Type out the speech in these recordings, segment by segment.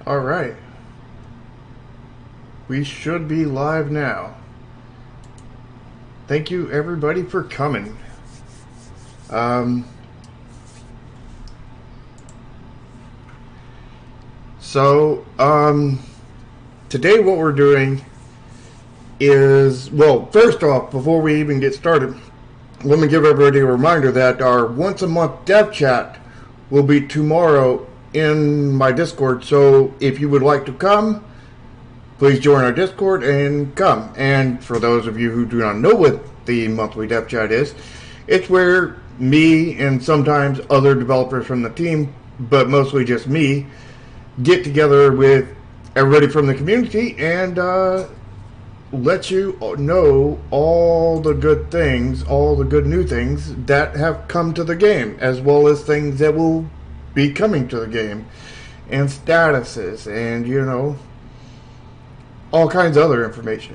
All right. We should be live now. Thank you everybody for coming. Today what we're doing is, well, first off, before we even get started, let me give everybody a reminder that our once a month dev chat will be tomorrow in my Discord. So if you would like to come, please join our Discord and come. And for those of you who do not know what the monthly dev chat is, it's where me and sometimes other developers from the team, but mostly just me, get together with everybody from the community and let you know all the good things, all the good new things that have come to the game, as well as things that will be coming to the game, and statuses, and all kinds of other information.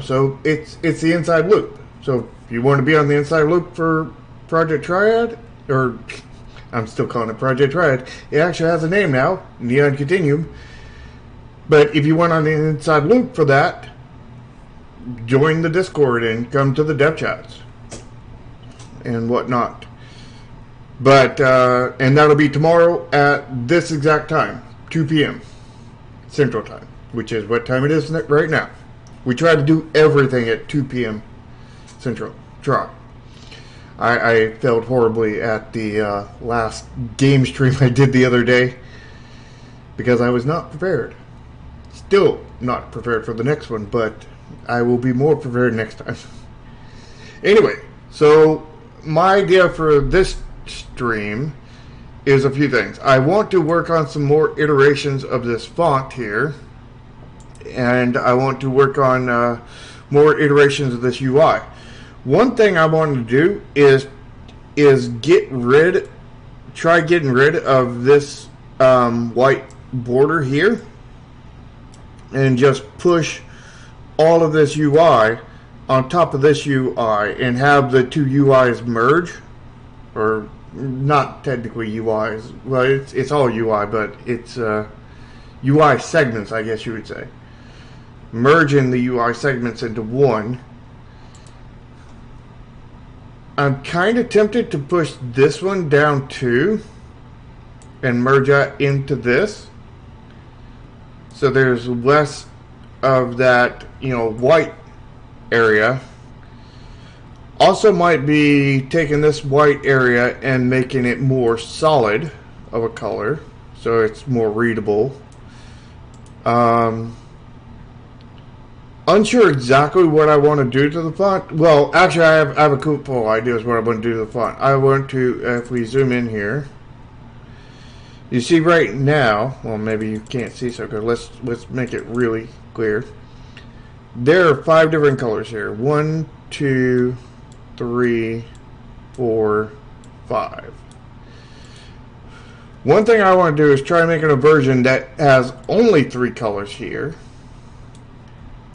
So it's the inside loop. So if you want to be on the inside loop for Project Triad, or I'm still calling it Project Triad, it actually has a name now, Neon Continuum. But if you want on the inside loop for that, join the Discord and come to the dev chats and whatnot. But and that'll be tomorrow at this exact time, 2 p.m. Central Time, which is what time it is right now. We try to do everything at 2 p.m. Central. Try. I failed horribly at the last game stream I did the other day because I was not prepared. Still not prepared for the next one, but I will be more prepared next time. Anyway, so my idea for this stream is a few things. I want to work on some more iterations of this font here, and I want to work on more iterations of this UI. One thing I want to do is try getting rid of this white border here and just push all of this UI on top of this UI and have the two UIs merge, or not technically UIs. Well, it's all UI, but it's UI segments, I guess you would say. Merging the UI segments into one. I'm kind of tempted to push this one down too and merge that into this, so there's less of that white area. Also might be taking this white area and making it more solid of a color so it's more readable. Unsure exactly what I want to do to the font. Well, actually I have a couple ideas what I want to do to the font. I want to, if we zoom in here, you see right now, well, maybe you can't see so good. Let's make it really clear. There are 5 different colors here. 1, 2, 3, 4, 5. One thing I want to do is try making a version that has only 3 colors here.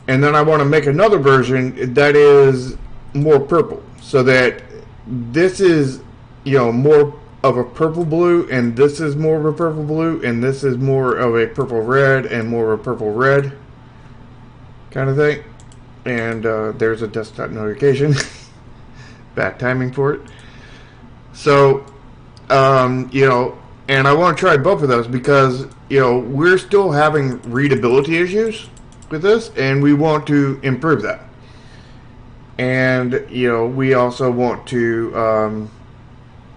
And then I want to make another version that is more purple, so that this is, more of a purple blue, and this is more of a purple blue, and this is more of a purple red, and more of a purple red kind of thing. And there's a desktop notification. Bad timing for it. So, and I want to try both of those because, we're still having readability issues with this, and we want to improve that. And we also want to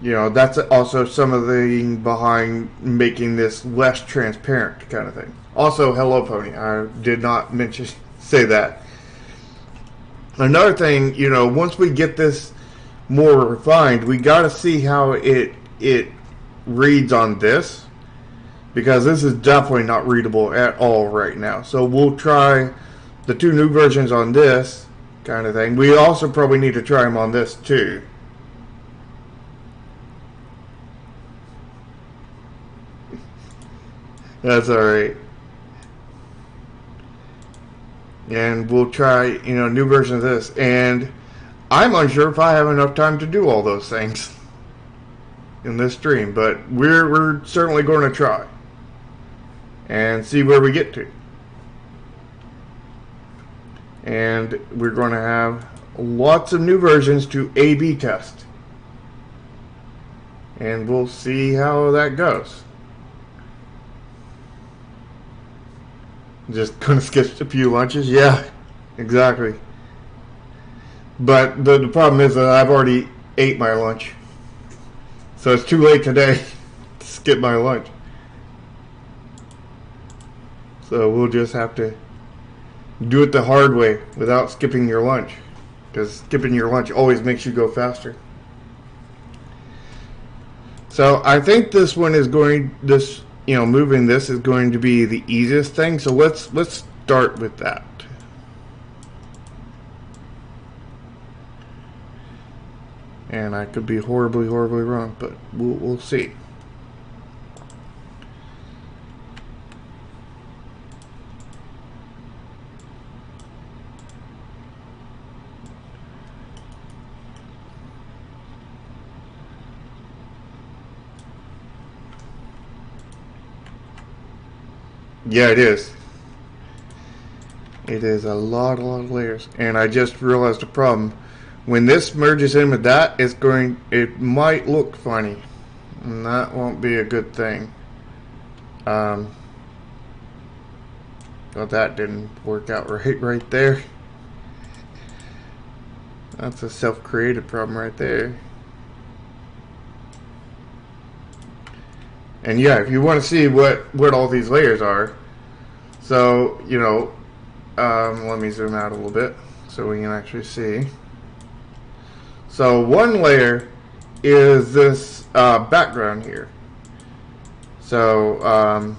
that's also some of the behind making this less transparent kind of thing. Also, hello Pony, I did not say that. Another thing, once we get this more refined, we got to see how it reads on this, because this is definitely not readable at all right now. So we'll try the 2 new versions on this kind of thing. We also probably need to try them on this too. That's alright. And we'll try, new version of this. And I'm unsure if I have enough time to do all those things in this stream, but we're certainly going to try. and see where we get to. And we're going to have lots of new versions to A/B test. And we'll see how that goes. Just gonna skip a few lunches? Yeah, exactly. But the problem is that I've already ate my lunch. So it's too late today to skip my lunch. So we'll just have to do it the hard way without skipping your lunch. Because skipping your lunch always makes you go faster. So I think this one is going, moving this is going to be the easiest thing. So let's start with that. And I could be horribly wrong, but we'll see. Yeah, it is. It is a lot of layers. And I just realized a problem. When this merges in with that, it might look funny. And that won't be a good thing. Well, that didn't work out right there. That's a self-created problem right there. And yeah, if you want to see what all these layers are, so, let me zoom out a little bit so we can actually see. So one layer is this background here. So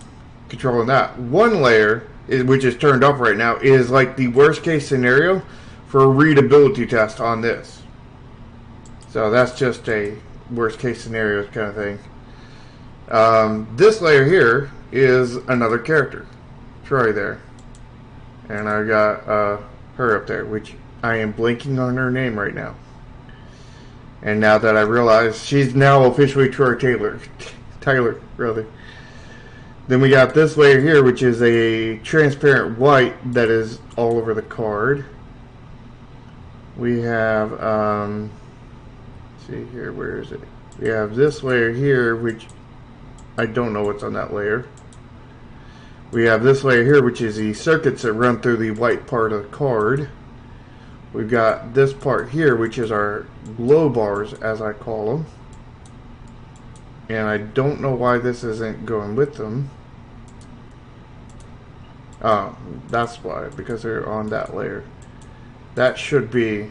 controlling that. One layer, which is turned off right now, is like the worst case scenario for a readability test on this. So that's just a worst case scenario kind of thing. This layer here is another character, Troy there, and I got her up there, which I am blanking on her name right now. And now that I realize she's now officially Troy Taylor, rather. Then we got this layer here, which is a transparent white that is all over the card. We have let's see here, where is it? We have this layer here, which I don't know what's on that layer. We have this layer here, which is the circuits that run through the white part of the card. We've got this part here, which is our glow bars, as I call them. And I don't know why this isn't going with them. Oh, that's why, because they're on that layer. That should be...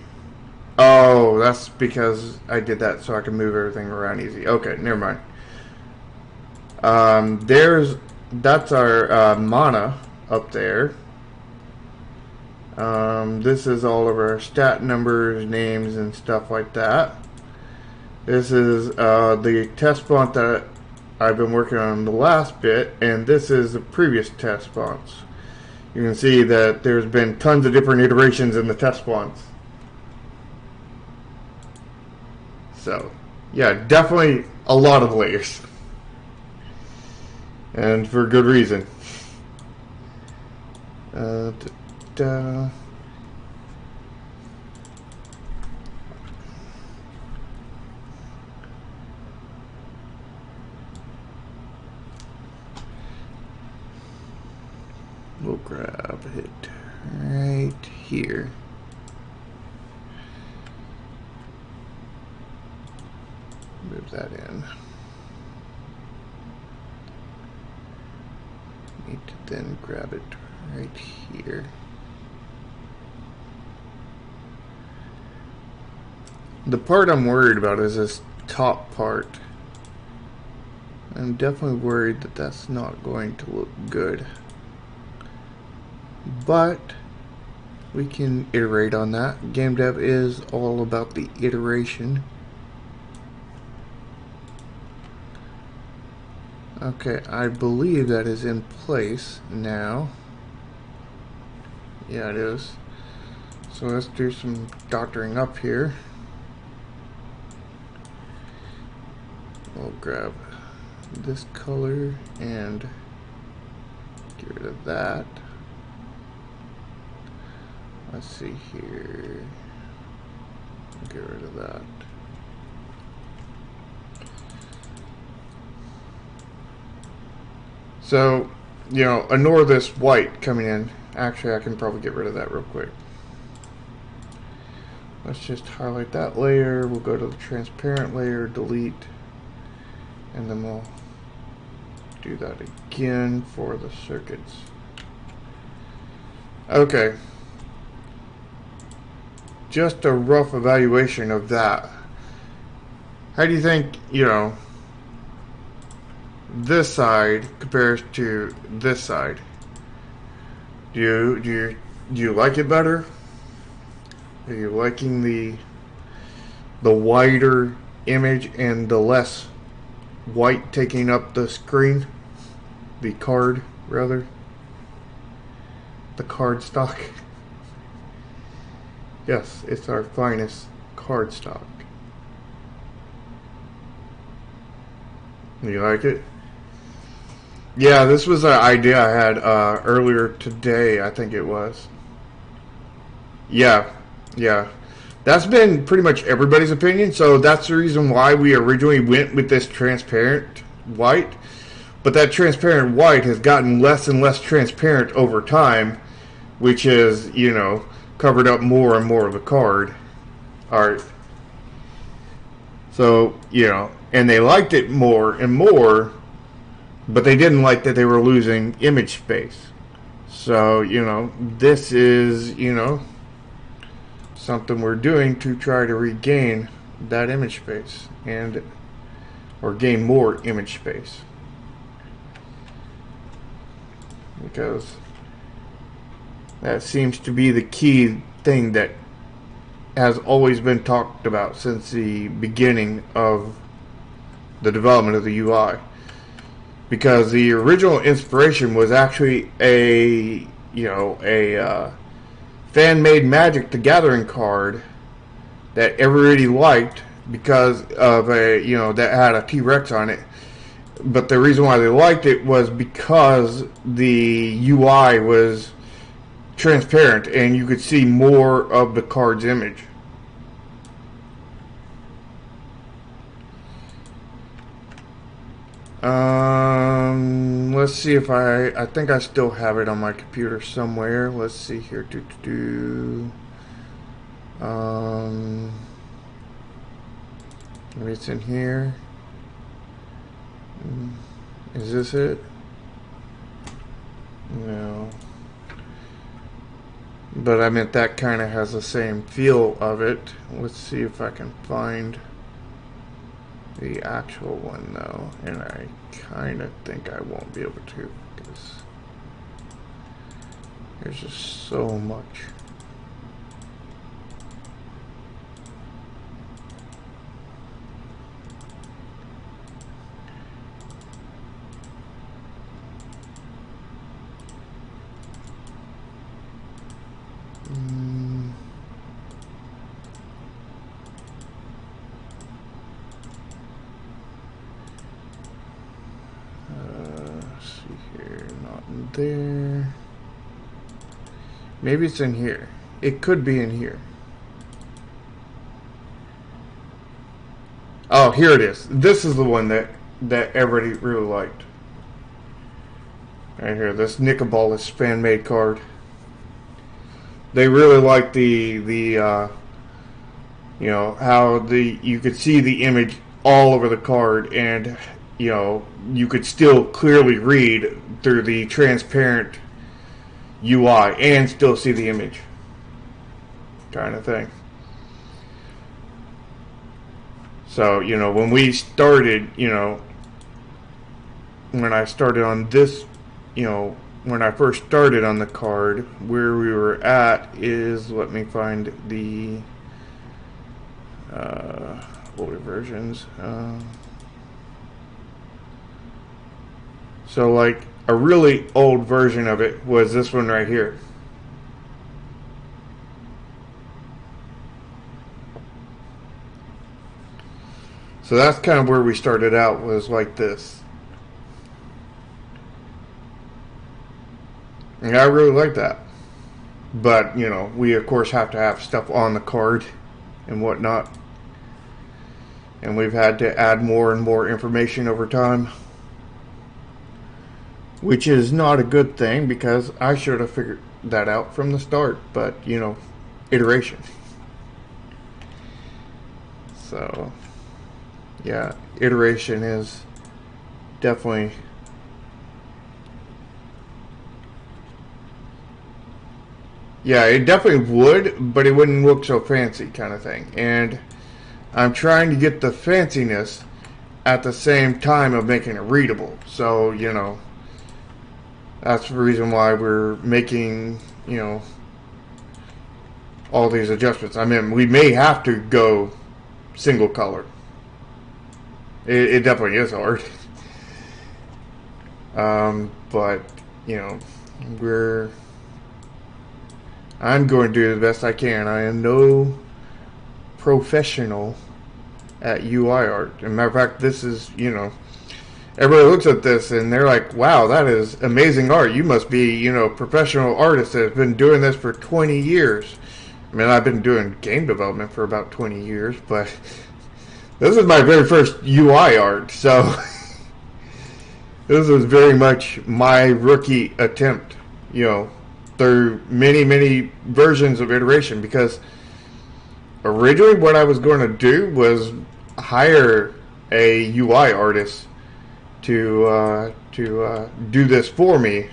Oh, that's because I did that so I can move everything around easy. Okay, never mind. That's our mana up there. This is all of our stat numbers, names, and stuff like that. This is the test font that I've been working on the last bit, and this is the previous test fonts. You can see that there's been tons of different iterations in the test fonts. So, yeah, definitely a lot of layers. And for good reason. We'll grab it right here. Move that in. Need to then grab it right here. The part I'm worried about is this top part. I'm definitely worried that that's not going to look good. But we can iterate on that. Game dev is all about the iteration. Okay, I believe that is in place now. Yeah, it is. So let's do some doctoring up here. We'll grab this color and Get rid of that. Let's see here. Get rid of that. So, you know, ignore this white coming in. Actually, I can probably get rid of that real quick. Let's just highlight that layer. We'll go to the transparent layer, delete, and then we'll do that again for the circuits. Okay. Just a rough evaluation of that. How do you think, you know, this side compares to this side? Do you like it better? Are you liking the wider image and the less white taking up the screen? The card, rather. The card stock. Yes, it's our finest card stock. You like it? Yeah, this was an idea I had earlier today, I think it was. Yeah. That's been pretty much everybody's opinion, so that's the reason why we originally went with this transparent white. But that transparent white has gotten less and less transparent over time, which is, you know, covered up more and more of the card art. So, you know, and they liked it more and more, but they didn't like that they were losing image space. So, you know, this is, you know, something we're doing to try to regain that image space or gain more image space. Because that seems to be the key thing that has always been talked about since the beginning of the development of the UI. Because the original inspiration was actually a fan-made Magic the Gathering card that everybody liked because of that had a T-Rex on it. But the reason why they liked it was because the UI was transparent and you could see more of the card's image. Let's see if I think I still have it on my computer somewhere. Let's see here. Maybe it's in here. Is this it? No. But I meant that kind of has the same feel of it. Let's see if I can find the actual one though, and I kind of think I won't be able to because there's just so much. There. Maybe it's in here. It could be in here. Oh, here it is. This is the one that everybody really liked. Right here, this Nicobolas fan-made card. They really liked the you know, how you could see the image all over the card, and you know, you could still clearly read through the transparent UI and still see the image, kind of thing. So, you know, when we started, you know, when I started on this, you know, when I first started on the card, where we were at is, let me find the older versions. So like a really old version of it was this one right here. So that's kind of where we started out, was like this. And I really like that. But, you know, we of course have to have stuff on the card and whatnot. And we've had to add more and more information over time. Which is not a good thing because I should have figured that out from the start. But, you know, iteration. So, yeah, iteration is definitely... Yeah, it definitely would, but it wouldn't look so fancy kind of thing. And I'm trying to get the fanciness at the same time of making it readable. So, you know, that's the reason why we're making, you know, all these adjustments. I mean, we may have to go single color. It definitely is hard. But, you know, I'm going to do the best I can. I am no professional at UI art. As a matter of fact, this is, you know, everybody looks at this and they're like, wow, that is amazing art. You must be, you know, professional artist that has been doing this for 20 years. I mean, I've been doing game development for about 20 years, but this is my very first UI art, so this is very much my rookie attempt, you know, through many, many versions of iteration, because originally what I was going to do was hire a UI artist to do this for me.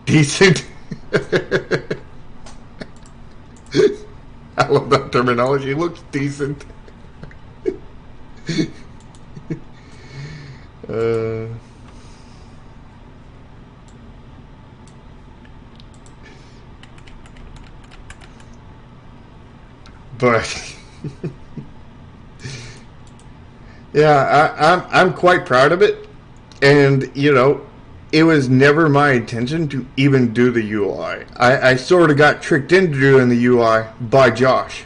Decent. I love that terminology. It looks decent. But yeah, I'm quite proud of it, and you know, it was never my intention to even do the UI. I sort of got tricked into doing the UI by Josh,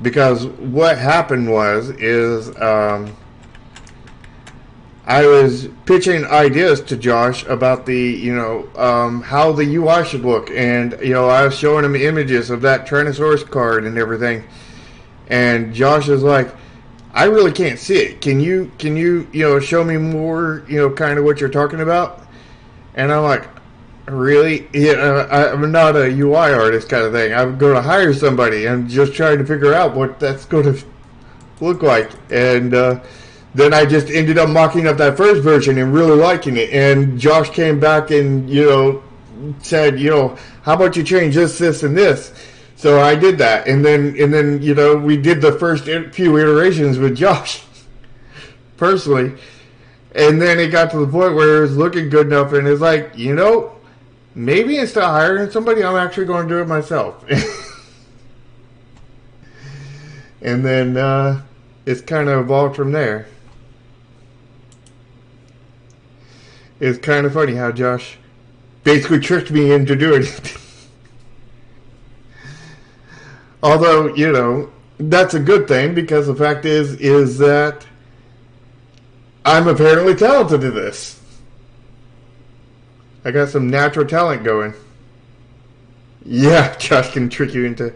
because what happened is I was pitching ideas to Josh about the, you know, how the UI should look, and you know, I was showing him images of that Tyrannosaurus card and everything, and Josh is like, I really can't see it. Can you you know, show me more, you know, kind of what you're talking about? And I'm like, really? Yeah, I'm not a UI artist kind of thing. I'm going to hire somebody. I'm just trying to figure out what that's going to look like. And then I just ended up mocking up that first version and really liking it. And Josh came back and, you know, said, you know, how about you change this, this, and this? So I did that, and then you know, we did the first few iterations with Josh personally, and then it got to the point where it was looking good enough, and it's like, you know, maybe instead of hiring somebody, I'm actually going to do it myself. And then it's kind of evolved from there. It's kind of funny how Josh basically tricked me into doing it. Although, you know, that's a good thing, because the fact is that I'm apparently talented at this. I got some natural talent going. Yeah, Josh can trick you into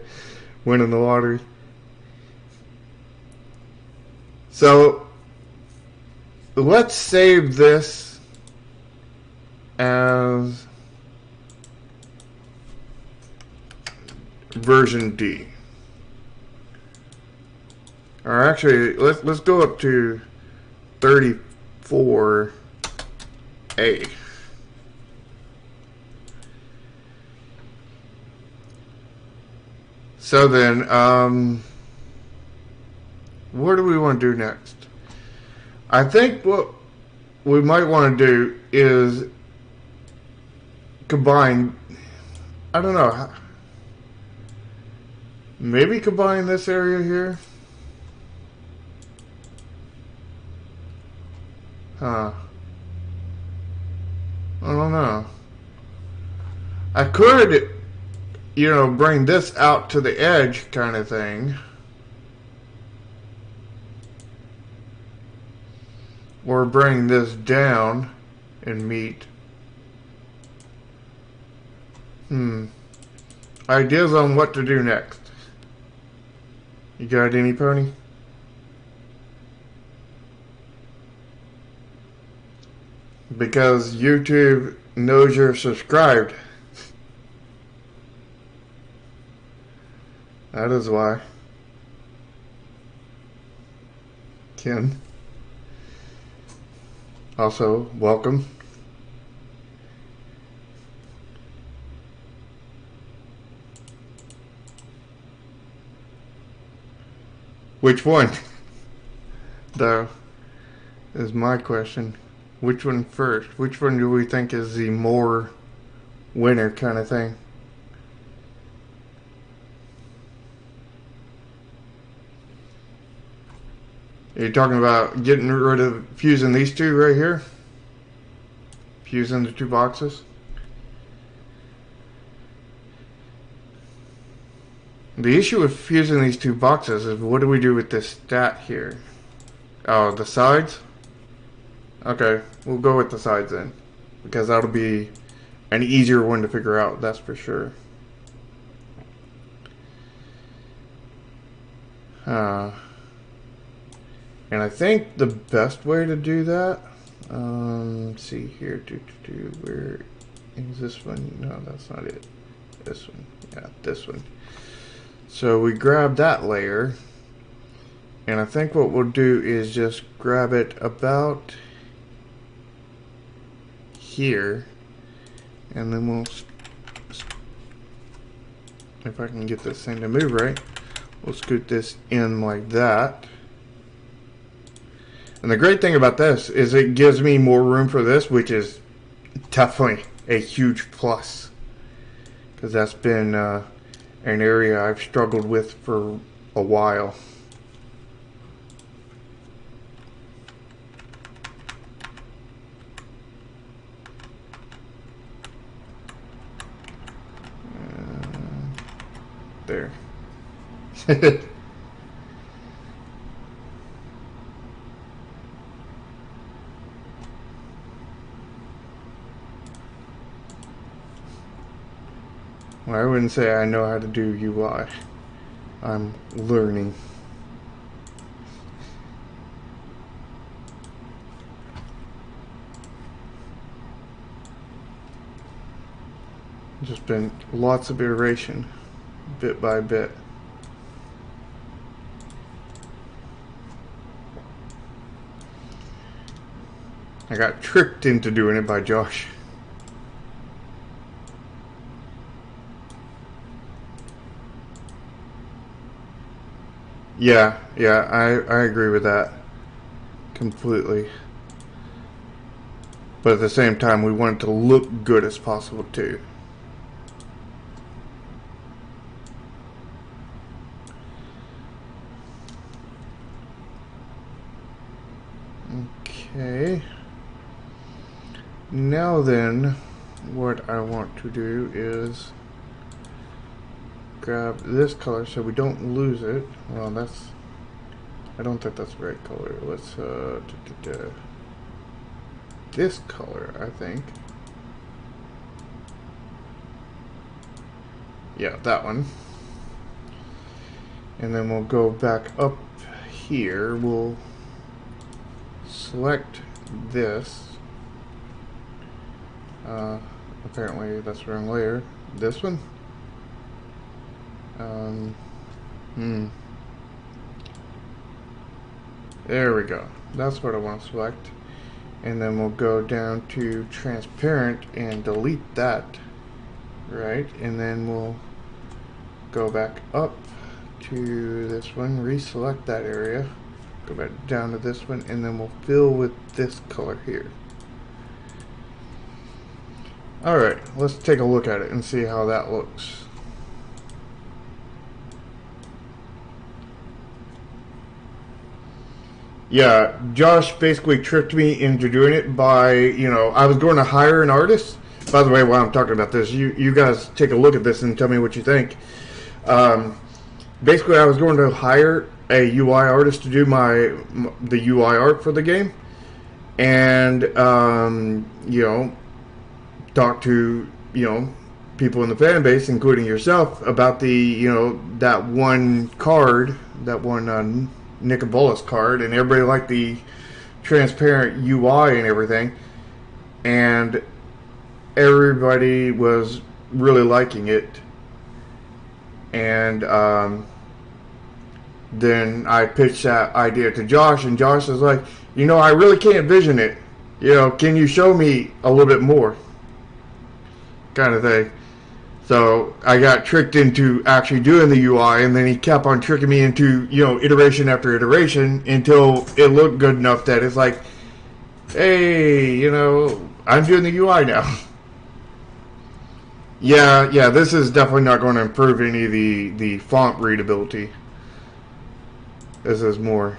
winning the lottery. So, let's save this as version D. Or actually, let's go up to 34A. So then, what do we want to do next? I think what we might want to do is combine, I don't know, maybe combine this area here. Huh. I don't know. I could, you know, bring this out to the edge kind of thing. Or bring this down. and meet. Ideas on what to do next. You got any, Pony? Because YouTube knows you're subscribed. That is why. Ken. Also, welcome. Which one? Though, is my question. Which one first? Which one do we think is the more winner kind of thing? Are you talking about getting rid of fusing these two right here? Fusing the two boxes? The issue with fusing these two boxes is what do we do with this stat here? Oh, the sides? Okay, we'll go with the sides then. Because that'll be an easier one to figure out, that's for sure. And I think the best way to do that, let's see here, where is this one? No, that's not it. This one, yeah, this one. So we grab that layer, and I think what we'll do is just grab it about here, and then we'll, if I can get this thing to move right, we'll scoot this in like that. And the great thing about this is it gives me more room for this, which is definitely a huge plus, because that's been an area I've struggled with for a while. There. Well, I wouldn't say I know how to do UI. I'm learning. Just been lots of iteration, bit by bit. I got tricked into doing it by Josh. Yeah, I agree with that completely. But at the same time, we want it to look good as possible too. Okay. Now then, what I want to do is grab this color so we don't lose it. Well, that's, I don't think that's the right color. Let's this color, I think. Yeah, that one. And then we'll go back up here. We'll select this. Apparently that's the wrong layer. This one. There we go. That's what I want to select. And then we'll go down to transparent and delete that. Right, and then we'll go back up to this one, reselect that area, go back down to this one, and then we'll fill with this color here. Alright, let's take a look at it and see how that looks. Yeah, Josh basically tricked me into doing it by, you know, I was going to hire an artist. By the way, while I'm talking about this, you guys take a look at this and tell me what you think. Basically, I was going to hire a UI artist to do the UI art for the game. and you know, talk to, you know, people in the fan base, including yourself, about the, you know, that one card, that one Nicol Bolas card, and everybody liked the transparent UI and everything, and everybody was really liking it. And then I pitched that idea to Josh, and Josh was like, you know, I really can't vision it. You know, can you show me a little bit more? Kind of thing. So I got tricked into actually doing the UI, and then he kept on tricking me into, you know, iteration after iteration until it looked good enough that it's like, hey, you know, I'm doing the UI now. Yeah, this is definitely not going to improve any of the font readability. This is more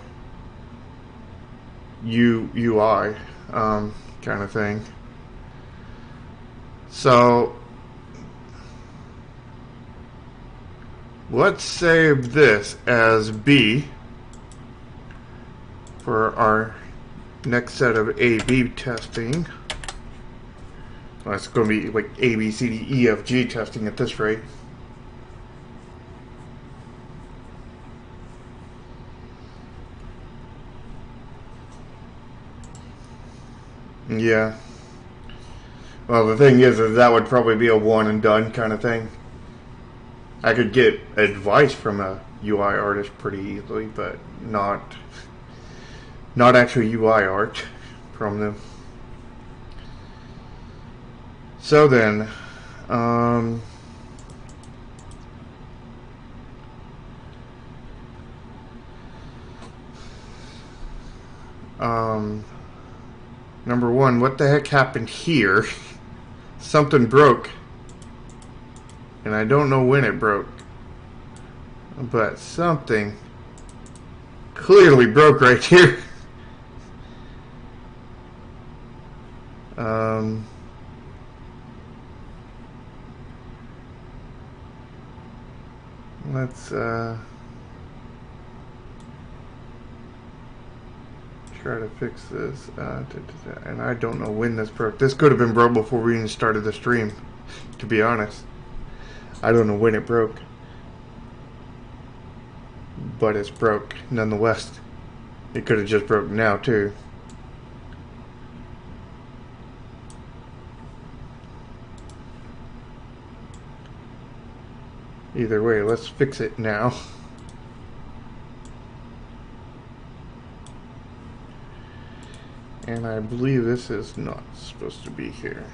UI kind of thing. So let's save this as B for our next set of A/B testing. Well, it's going to be like A, B, C, D, E, F, G testing at this rate. Yeah. Well, the thing is that would probably be a one and done kind of thing. I could get advice from a UI artist pretty easily, but not actual UI art from them. So then, number one, what the heck happened here? Something broke, and I don't know when it broke, but something clearly broke right here. Let's try to fix this. And I don't know when this broke. This could have been broke before we even started the stream, to be honest. I don't know when it broke, but it's broke nonetheless. It could have just broke now too. Either way, let's fix it now. And I believe this is not supposed to be here.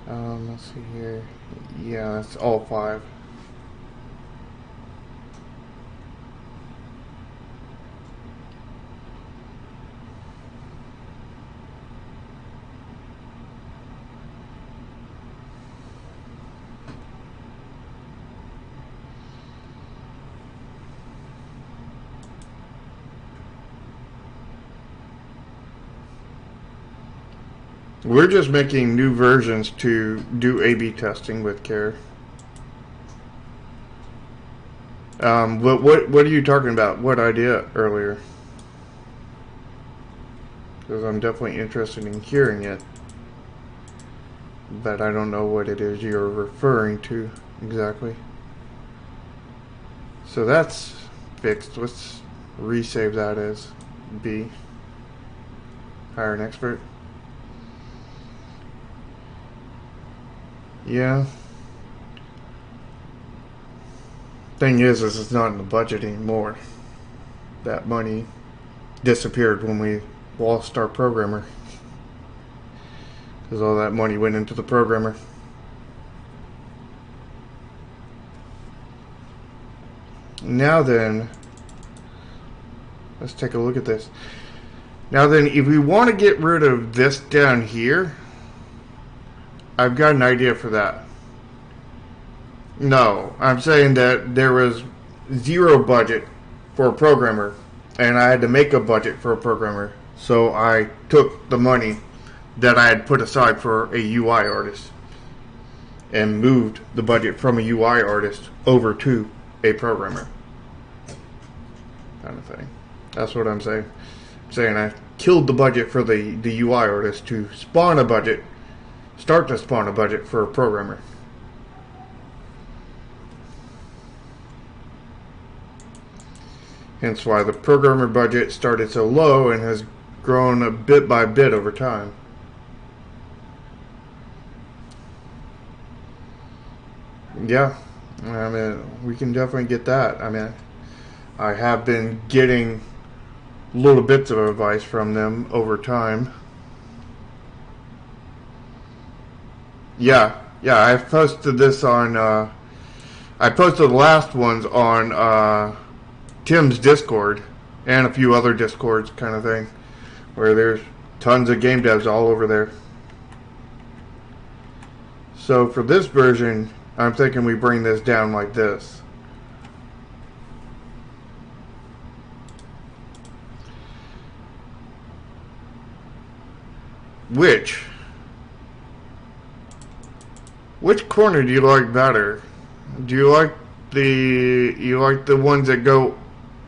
Let's see here. Yeah, that's all 5. We're just making new versions to do A/B testing with care. What are you talking about? What idea earlier? Because I'm definitely interested in hearing it, but I don't know what it is you're referring to exactly. So that's fixed. Let's resave that as B. Hire an expert. Yeah. Thing is it's not in the budget anymore. That money disappeared when we lost our programmer. Because all that money went into the programmer. Now then, let's take a look at this. Now then, if we want to get rid of this down here, I've got an idea for that. No, I'm saying that there was 0 budget for a programmer, and I had to make a budget for a programmer. So I took the money that I had put aside for a UI artist and moved the budget from a UI artist over to a programmer. Kind of thing. That's what I'm saying. saying I killed the budget for the UI artist to spawn a budget, start to spawn a budget for a programmer. Hence why the programmer budget started so low and has grown a bit by bit over time. Yeah, I mean, we can definitely get that. I mean, I have been getting little bits of advice from them over time. Yeah, I've posted this on, I posted the last ones on Tim's Discord and a few other Discords kind of thing, where there's tons of game devs all over there. So for this version, I'm thinking we bring this down like this. Which corner do you like better? Do you like the ones that go,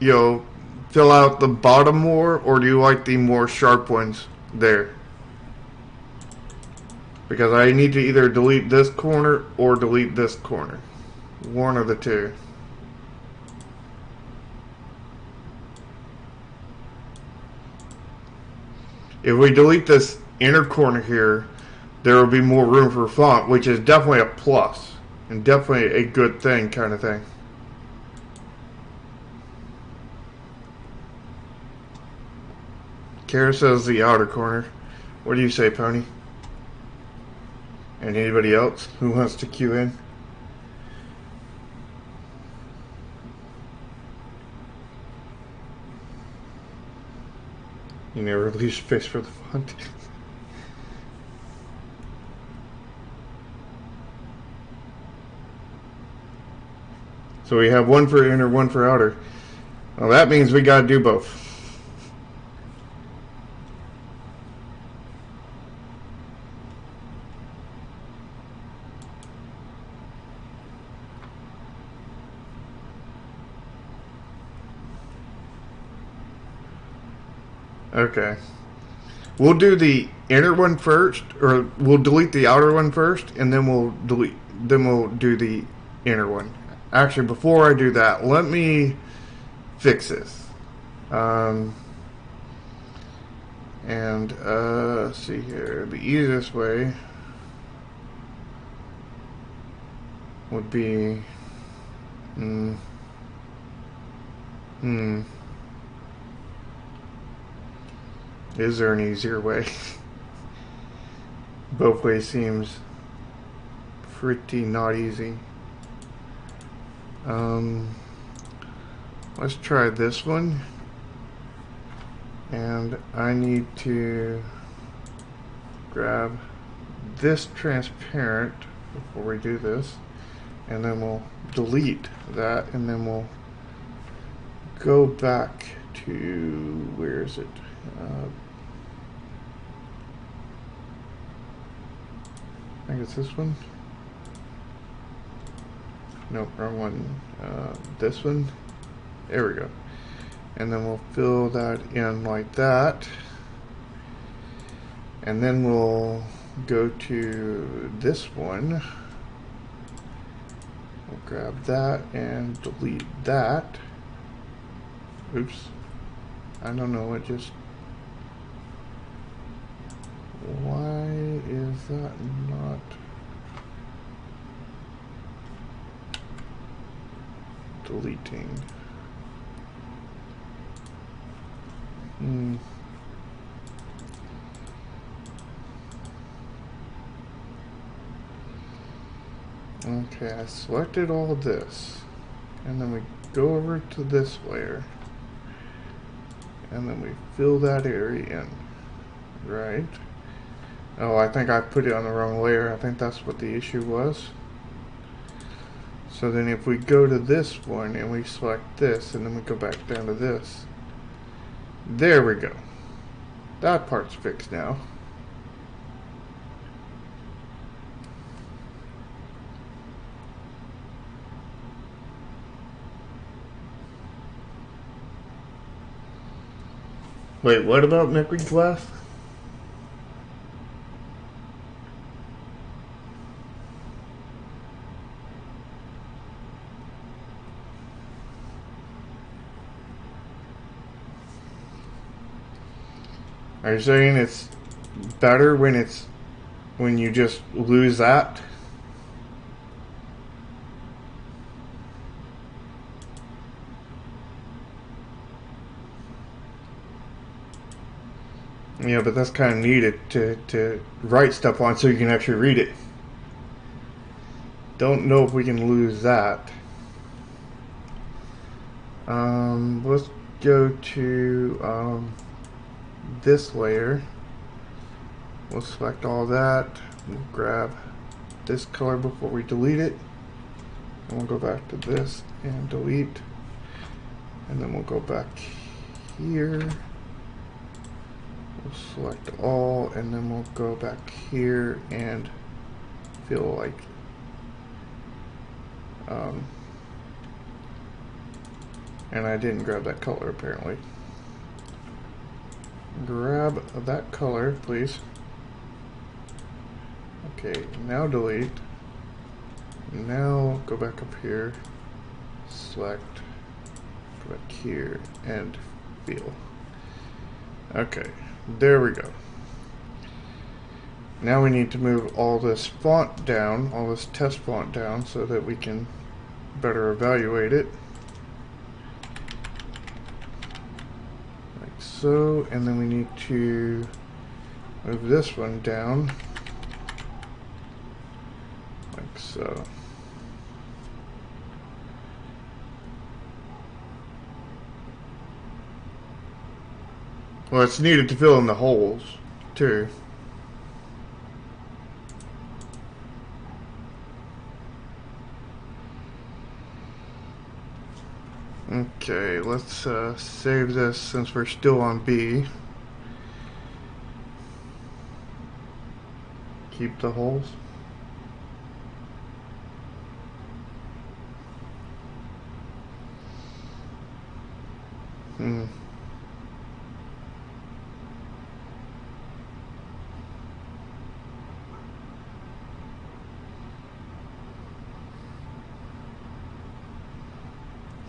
you know, fill out the bottom more, or do you like the more sharp ones there? Because I need to either delete this corner or delete this corner. One of the two. If we delete this inner corner here, there will be more room for font, which is definitely a plus and definitely a good thing kind of thing. Kara says the outer corner. What do you say, Pony? And anybody else who wants to queue in? You never leave space for the font. So we have one for inner, one for outer. Well, that means we gotta do both. Okay. We'll do the inner one first, or we'll delete the outer one first, and then we'll do the inner one. Actually, before I do that, let me fix this. Let's see here. The easiest way would be Is there an easier way? Both ways seems pretty not easy. Let's try this one. And I need to grab this transparent before we do this. And then we'll delete that, and then we'll go back to, where is it? I think it's this one. Nope, wrong one. This one. There we go. And then we'll fill that in like that. And then we'll go to this one. We'll grab that and delete that. Oops. I don't know, it just... Why is that not... deleting? Okay, I selected all of this, and then we go over to this layer, and then we fill that area in, right? Oh, I think I put it on the wrong layer. I think that's what the issue was. So then if we go to this one and we select this, and then we go back down to this, there we go. That part's fixed now. Wait, what about liquid glass? Are you saying it's better when you just lose that? Yeah, but that's kind of needed to write stuff on so you can actually read it. Don't know if we can lose that. Let's go to this layer. We'll select all that. We'll grab this color before we delete it. And we'll go back to this and delete. And then we'll go back here. We'll select all, and then we'll go back here and feel like and I didn't grab that color apparently. Grab that color, please. Okay, now delete. Now go back up here, select, go back here, and feel. Okay, there we go. Now we need to move all this font down, all this test font down, so that we can better evaluate it. Like so, and then we need to move this one down. Like so. Well, it's needed to fill in the holes, too. Okay, let's save this since we're still on B. Keep the holes. Hmm.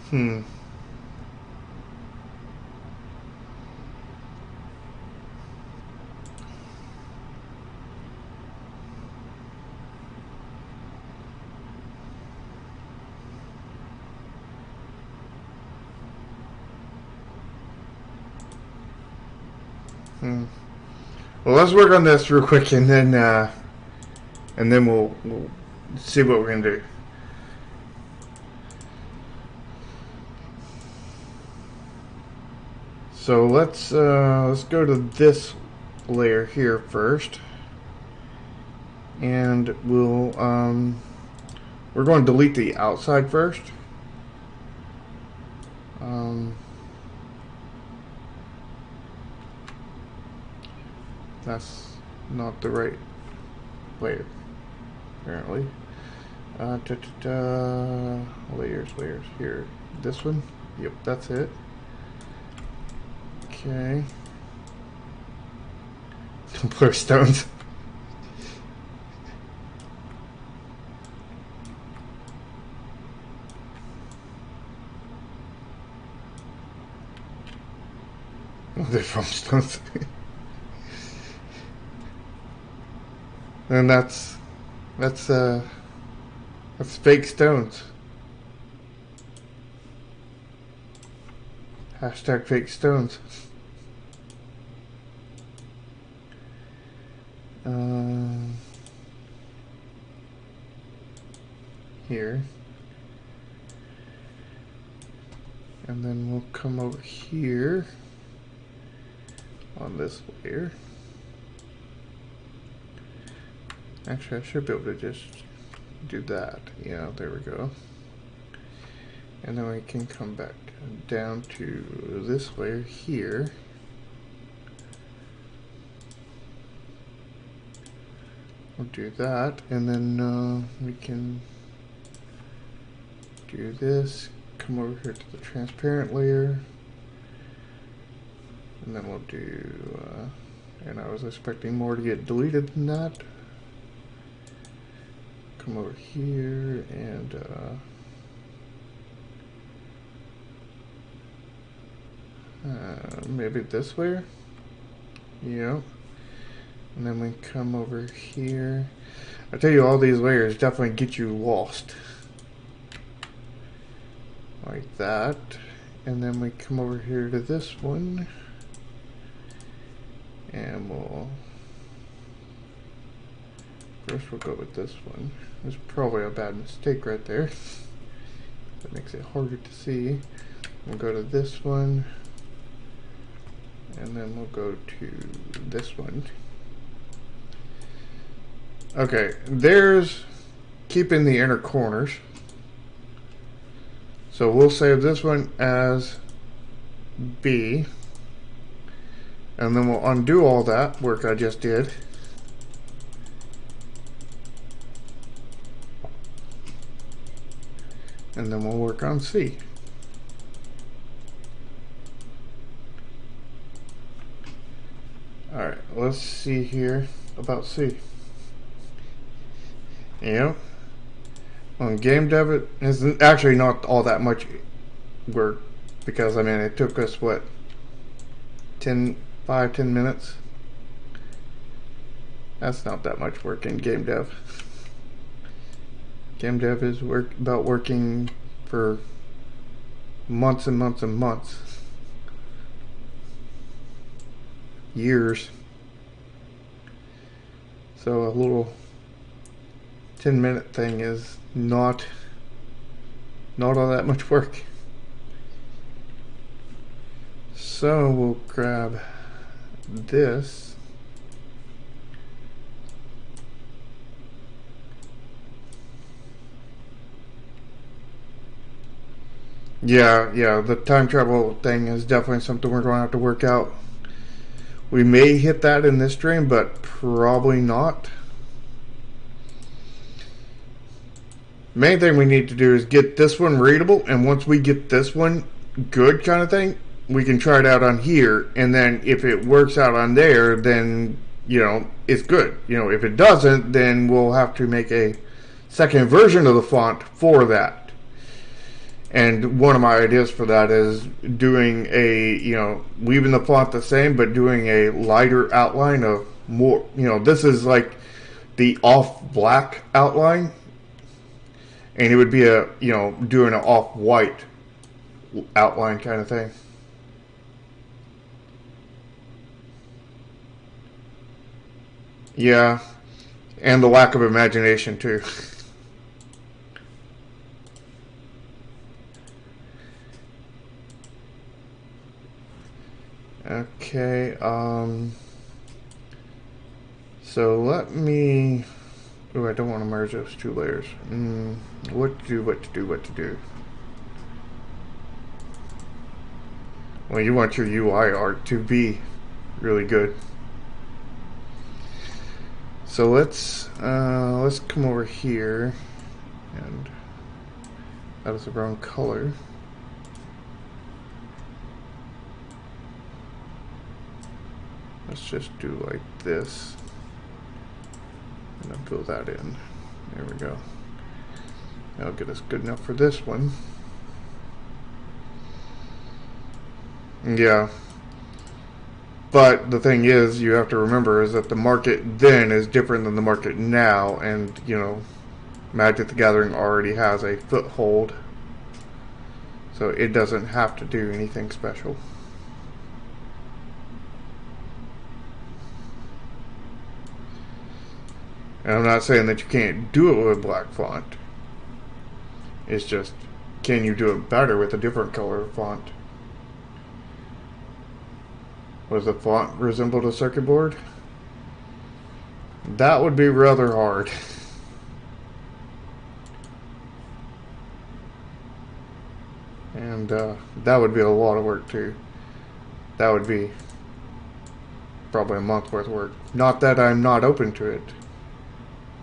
Hmm. Well, let's work on this real quick, and then we'll see what we're gonna do. So let's go to this layer here first, and we're going to delete the outside first. That's not the right layer, apparently. Layers here. This one? Yep, that's it. Okay. Blur stones. Oh, they're from stones. And that's fake stones. Hashtag fake stones. Here. And then we'll come over here on this layer. Actually, I should be able to just do that. Yeah, there we go. And then we can come back down to this layer here. We'll do that, and then we can do this. Come over here to the transparent layer. And then we'll do, and I was expecting more to get deleted than that. Come over here and, maybe this way? Yeah. And then we come over here. I tell you, all these layers definitely get you lost. Like that. And then we come over here to this one. And first we'll go with this one. There's probably a bad mistake right there. That makes it harder to see. We'll go to this one. And then we'll go to this one. Okay, there's keeping the inner corners. So we'll save this one as B. And then we'll undo all that work I just did. And then we'll work on C. Alright, let's see here about C. Yeah. On game dev, it is actually not all that much work because, I mean, it took us, what, 5-10 minutes? That's not that much work in game dev. Game dev is about working for months and months and months. Years. So a little 10-minute thing is not all that much work. So we'll grab this. Yeah, the time travel thing is definitely something we're going to have to work out. We may hit that in this stream, but probably not. Main thing we need to do is get this one readable, and once we get this one good kind of thing, we can try it out on here, and then if it works out on there, then, you know, it's good. You know, if it doesn't, then we'll have to make a second version of the font for that. And one of my ideas for that is doing a, you know, leaving the font the same, but doing a lighter outline of more, you know, this is like the off black outline. And it would be a, you know, doing an off white outline kind of thing. Yeah. And the lack of imagination too. Okay, so let me, oh, I don't want to merge those two layers. What to do. Well, you want your UI art to be really good. So let's come over here, and that is the wrong color. Let's just do like this, and then fill that in. There we go. That'll get us good enough for this one. Yeah. But the thing is, you have to remember is that the market then is different than the market now, and, you know, Magic the Gathering already has a foothold, so it doesn't have to do anything special. And I'm not saying that you can't do it with black font. It's just, can you do it better with a different color font? Was the font resembled a circuit board? That would be rather hard. And that would be a lot of work too. That would be probably a month worth of work. Not that I'm not open to it,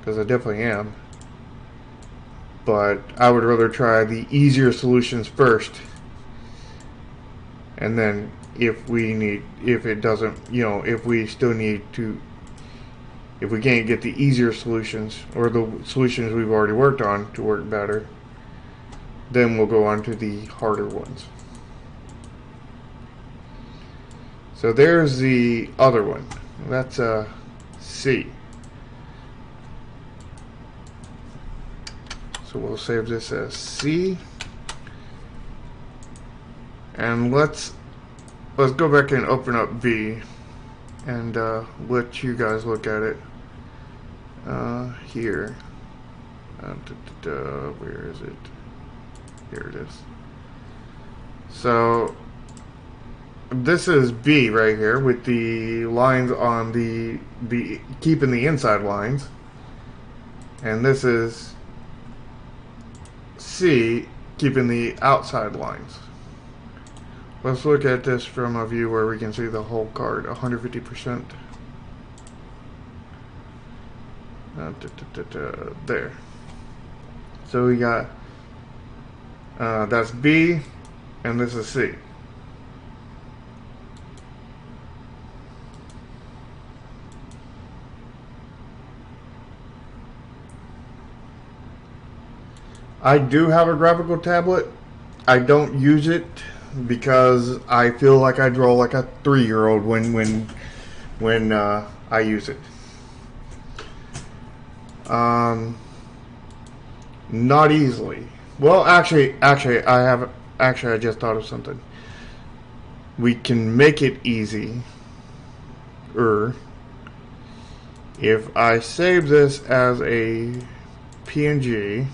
because I definitely am. But I would rather try the easier solutions first, and then if it doesn't, if we still need to, if we can't get the easier solutions or the solutions we've already worked on to work better, then we'll go on to the harder ones. So there's the other one. That's C. So we'll save this as C. And let's go back and open up B and let you guys look at it here. Where is it? Here it is. So this is B right here with the lines on the keeping the inside lines, and this is C keeping the outside lines. Let's look at this from a view where we can see the whole card, 150%. There. So we got, that's B, and this is C. I do have a graphical tablet. I don't use it because I feel like I draw like a 3-year-old when I use it. Not easily. Well, actually, I just thought of something. We can make it easy. If I save this as a PNG.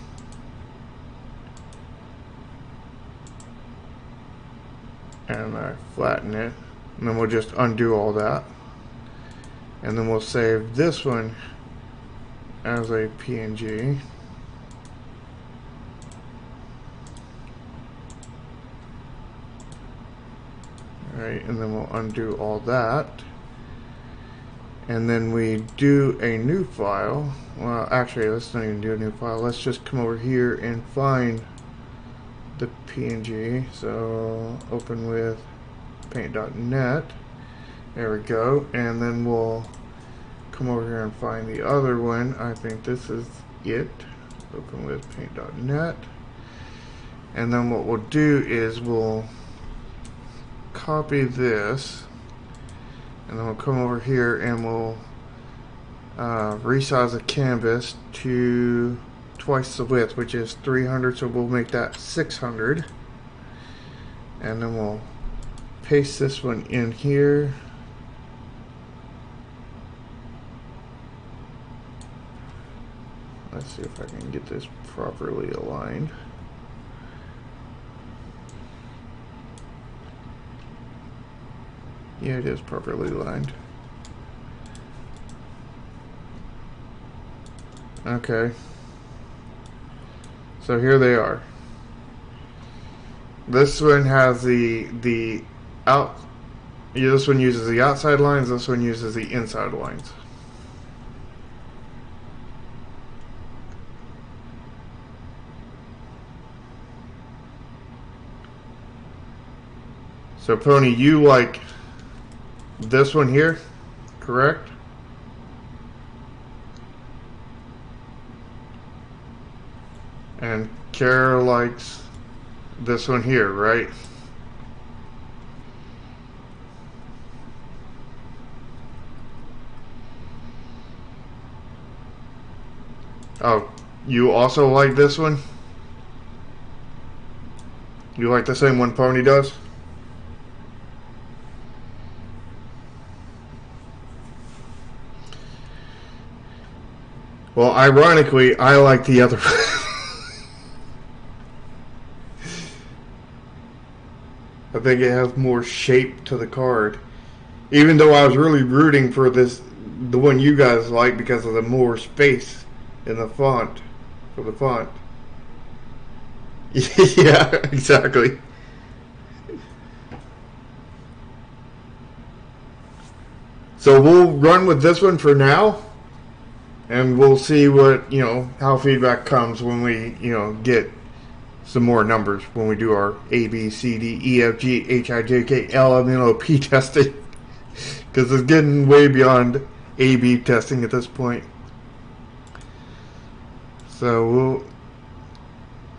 And I flatten it, and then we'll just undo all that, and then we'll save this one as a PNG. Alright, and then we'll undo all that, and then we do a new file. Well, actually, let's not even do a new file. Let's just come over here and find the PNG. So open with paint.net. There we go. And then we'll come over here and find the other one. I think this is it. Open with paint.net. And then what we'll do is we'll copy this, and then we'll come over here and we'll resize the canvas to twice the width, which is 300, so we'll make that 600, and then we'll paste this one in here. Let's see if I can get this properly aligned. Yeah, it is properly aligned. Okay. So here they are. This one has the out. Yeah, this one uses the outside lines. This one uses the inside lines. So Pony, you like this one here, correct? And Kara likes this one here, right? Oh, you also like this one? You like the same one Pony does? Well, ironically, I like the other one. I think it has more shape to the card. Even though I was really rooting for this, the one you guys like, because of the more space in the font, for the font. Yeah, exactly. So we'll run with this one for now, and we'll see what, how feedback comes when we, get some more numbers when we do our A, B, C, D, E, F, G, H, I, J, K, L, M, N, O, P testing. Because it's getting way beyond A, B testing at this point. So we'll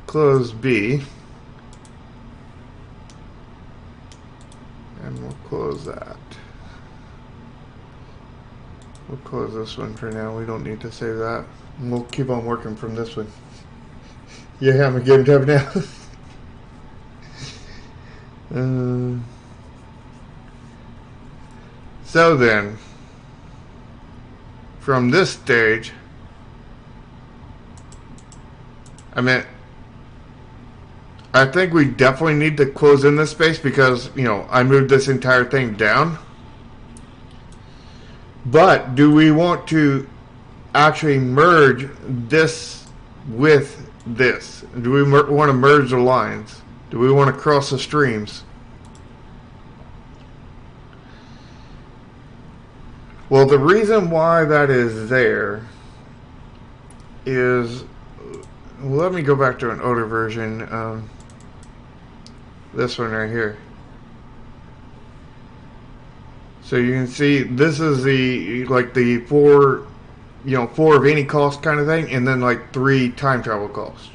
close B. And we'll close that. We'll close this one for now. We don't need to save that. And we'll keep on working from this one. Yeah, I'm getting to it now. So then, from this stage, I think we definitely need to close in this space because, you know, I moved this entire thing down. But do we want to actually merge this with this? Do we want to merge the lines? Do we want to cross the streams? Well, the reason why that is there is, let me go back to an older version. This one right here. So you can see this is the, like, the 4, you know, 4 of any cost kind of thing, and then like 3 time travel costs.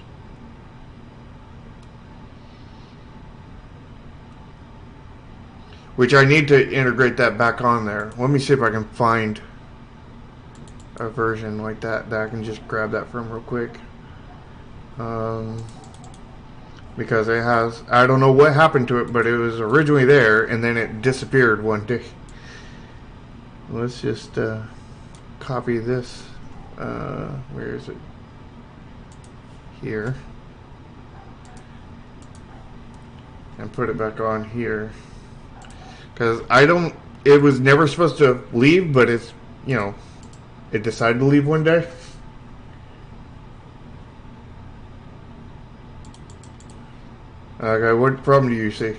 Which I need to integrate that back on there. Let me see if I can find a version like that I can just grab that from real quick. Because it has, I don't know what happened to it, but it was originally there and then it disappeared one day. Let's just copy this. Where is it? Here. And put it back on here. Because it was never supposed to leave, but it's, you know, it decided to leave one day. Okay, what problem do you see?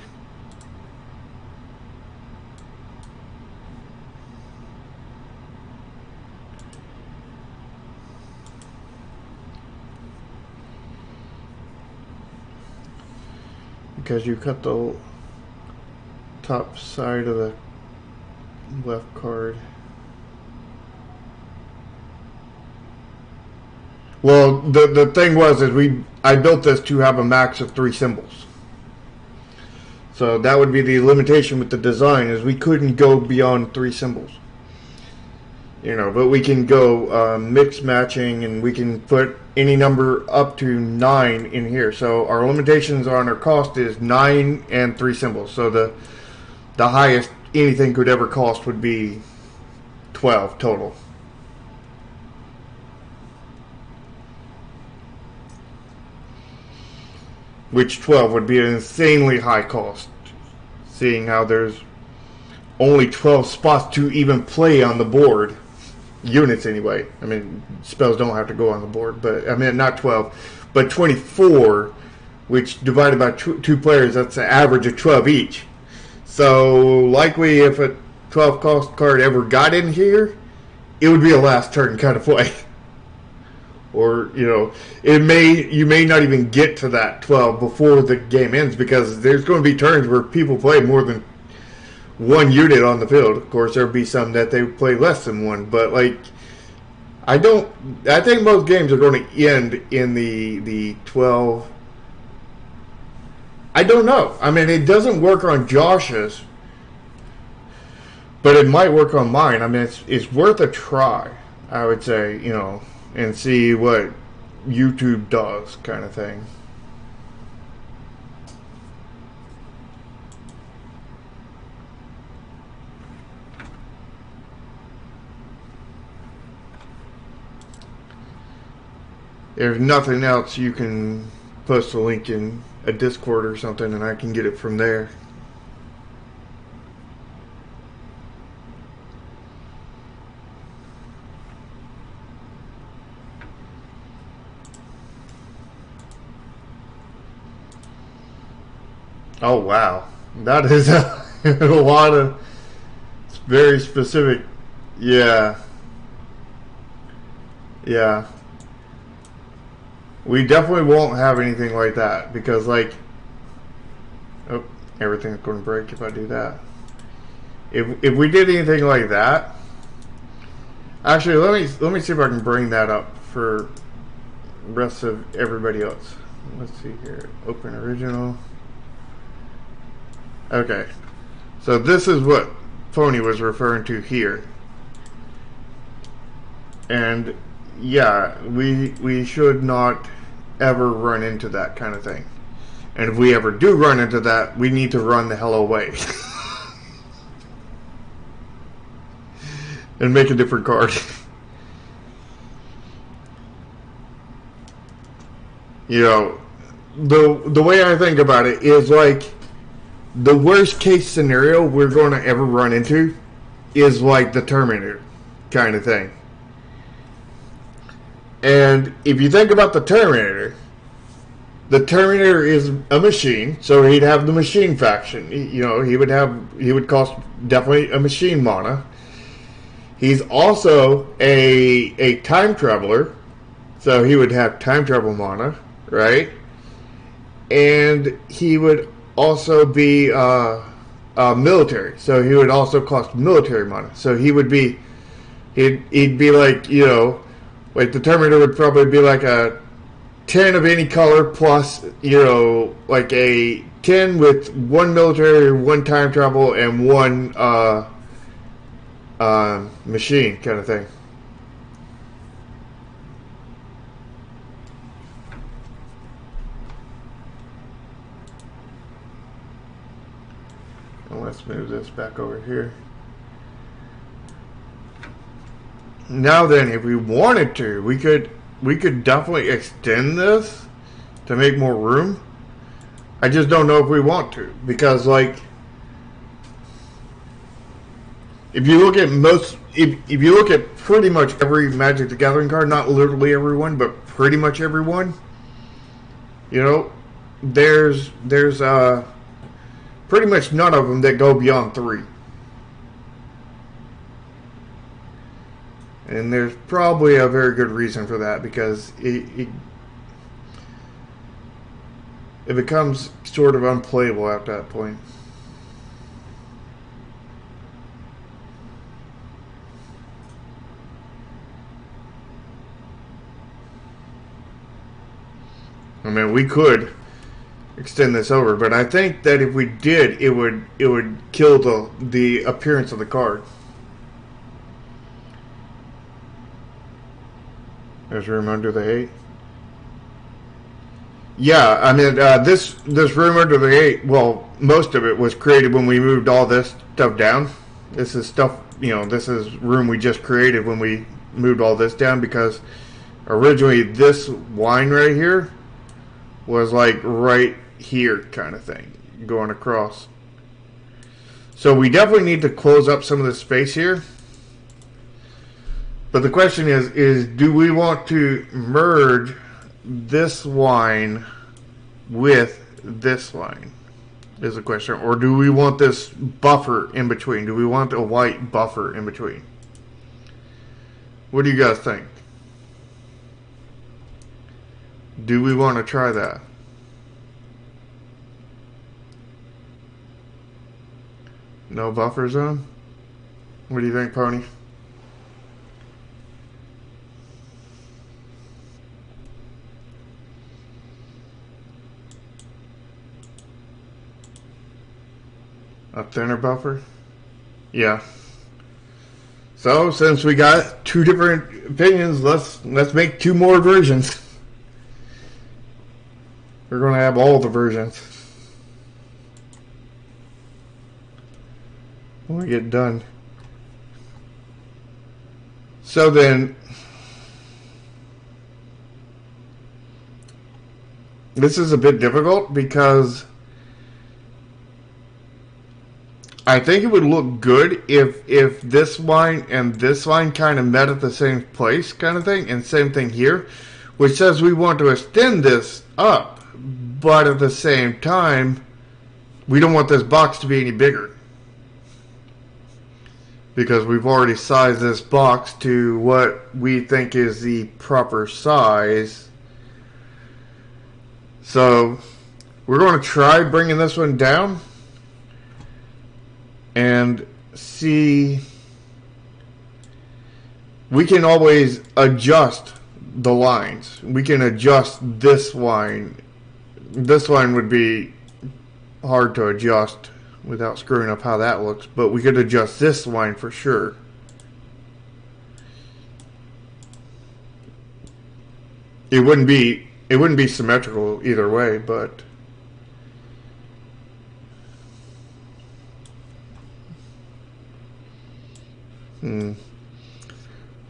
Because you cut the top side of the left card. Well, the thing was is I built this to have a max of 3 symbols. So that would be the limitation with the design, is we couldn't go beyond 3 symbols. You know, but we can go mix matching, and we can put any number up to 9 in here. So our limitations on our cost is 9 and 3 symbols. So the highest anything could ever cost would be 12 total. Which 12 would be an insanely high cost, seeing how there's only 12 spots to even play on the board. Units anyway. I mean, spells don't have to go on the board, but I mean, not 12, but 24, which divided by 2 players, that's an average of 12 each. So likely if a 12 cost card ever got in here, it would be a last turn kind of play. Or, you know, you may not even get to that 12 before the game ends, because there's going to be turns where people play more than 1 unit on the field. Of course, there'll be some that they play less than 1, but like, I think most games are going to end in the 12. I don't know. I mean, it doesn't work on Josh's, but it might work on mine. I mean, it's worth a try, I would say, you know, and see what YouTube does, kind of thing. If nothing else, you can post a link in a Discord or something, and I can get it from there. Oh wow, that is a lot of, it's very specific. Yeah. We definitely won't have anything like that because, like, oh, everything's going to break if I do that. If we did anything like that, actually, let me see if I can bring that up for the rest of everybody else. Let's see here. Open original. Okay, so this is what Pony was referring to here, and yeah, we should not ever run into that kind of thing. And if we ever do run into that, we need to run the hell away. And make a different card. You know, the way I think about it is like the worst case scenario we're going to ever run into is like the Terminator kind of thing. And if you think about the Terminator is a machine, so he'd have the machine faction. You know, he would cost definitely a machine mana. He's also a time traveler, so he would have time travel mana, right? And he would also be military, so he would also cost military mana. So he'd be like, you know, like the Terminator would probably be like a 10 of any color plus, you know, like a 10 with 1 military, 1 time travel, and 1 machine kind of thing. And let's move this back over here. Now then, if we wanted to, we could definitely extend this to make more room. I just don't know if we want to, because like if you look at if you look at pretty much every Magic the Gathering card, not literally everyone, but pretty much everyone, you know, there's pretty much none of them that go beyond 3. And there's probably a very good reason for that, because it becomes sort of unplayable at that point. I mean, we could extend this over, but I think that if we did, it would kill the appearance of the card. There's room under the 8. Yeah, I mean, this room under the 8, well, most of it was created when we moved all this stuff down. This is stuff, you know, this is room we just created when we moved all this down, because originally this line right here was like right here kind of thing, going across. So we definitely need to close up some of the space here. But the question is do we want to merge this line with this line is the question. Or do we want this buffer in between? Do we want a white buffer in between? What do you guys think? Do we want to try that? No buffer zone? What do you think, Pony? A thinner buffer? Yeah. So, since we got 2 different opinions, let's make 2 more versions. We're going to have all the versions when we get done. So then, this is a bit difficult because I think it would look good if this line and this line kind of met at the same place kind of thing, and same thing here, which says we want to extend this up, but at the same time we don't want this box to be any bigger, because we've already sized this box to what we think is the proper size So we're going to try bringing this one down and see. We can always adjust the lines. We can adjust this line. This line would be hard to adjust without screwing up how that looks, but we could adjust this line for sure. It wouldn't be symmetrical either way, but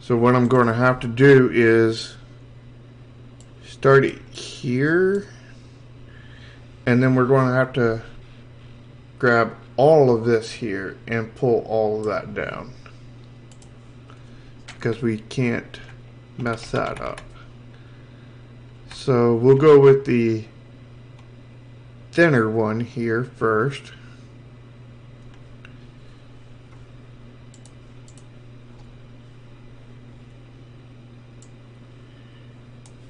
so what I'm going to have to do is start it here, and then we're going to have to grab all of this here and pull all of that down, because we can't mess that up. So we'll go with the thinner one here first.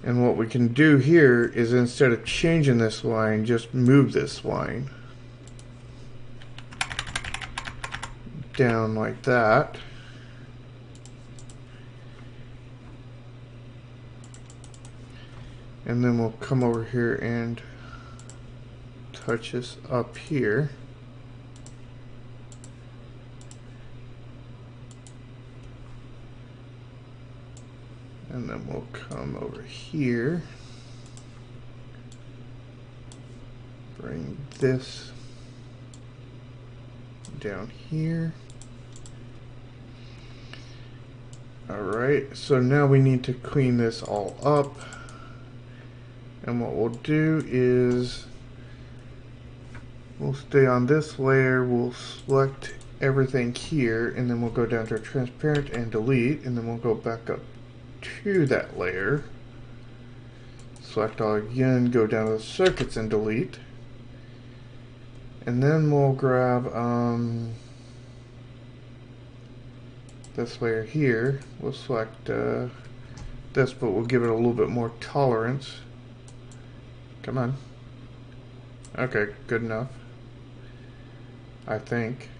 And what we can do here is, instead of changing this line, just move this line down like that. And then we'll come over here and touch this up here. And then we'll come over here, bring this down here. Alright, so now we need to clean this all up. And what we'll do is, we'll stay on this layer, we'll select everything here, and then we'll go down to transparent and delete, and then we'll go back up to that layer, select all again, go down to the circuits and delete, and then we'll grab this layer here. We'll select this, but we'll give it a little bit more tolerance. Come on. Okay, good enough, I think.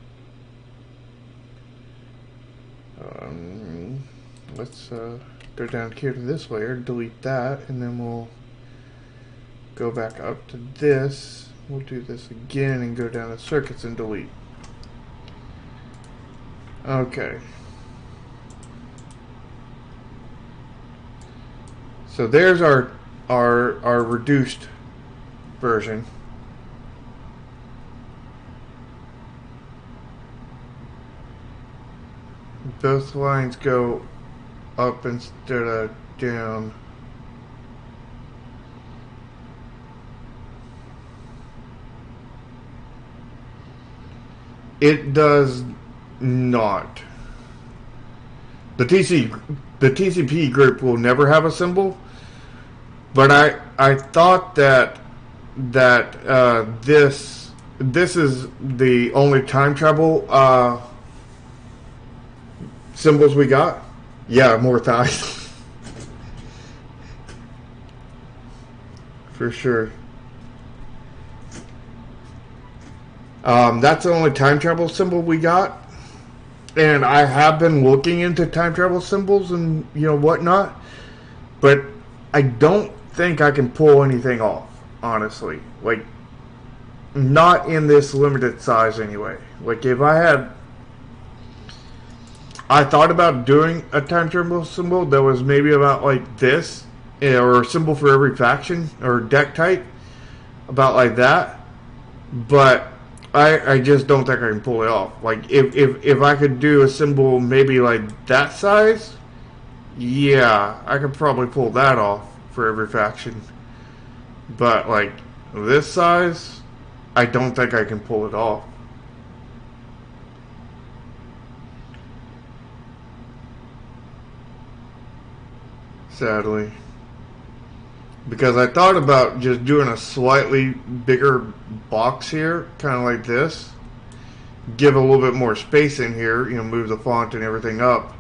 Let's go down here to this layer, delete that, and then we'll go back up to this. We'll do this again and go down to circuits and delete. Okay. So there's our reduced version. Both lines go up instead of down. It does not. The TCP group will never have a symbol, but I thought that this is the only time travel symbols we got. Yeah, more thighs. For sure. That's the only time travel symbol we got. And I have been looking into time travel symbols and, you know, whatnot. But I don't think I can pull anything off, honestly. Like, not in this limited size anyway. Like, if I had... I thought about doing a time travel symbol that was maybe about like this, or a symbol for every faction, or deck type, about like that. But I just don't think I can pull it off. Like, if I could do a symbol maybe like that size, yeah, I could probably pull that off for every faction. But like this size, I don't think I can pull it off. Sadly. Because I thought about just doing a slightly bigger box here, kind of like this. Give a little bit more space in here, you know, move the font and everything up.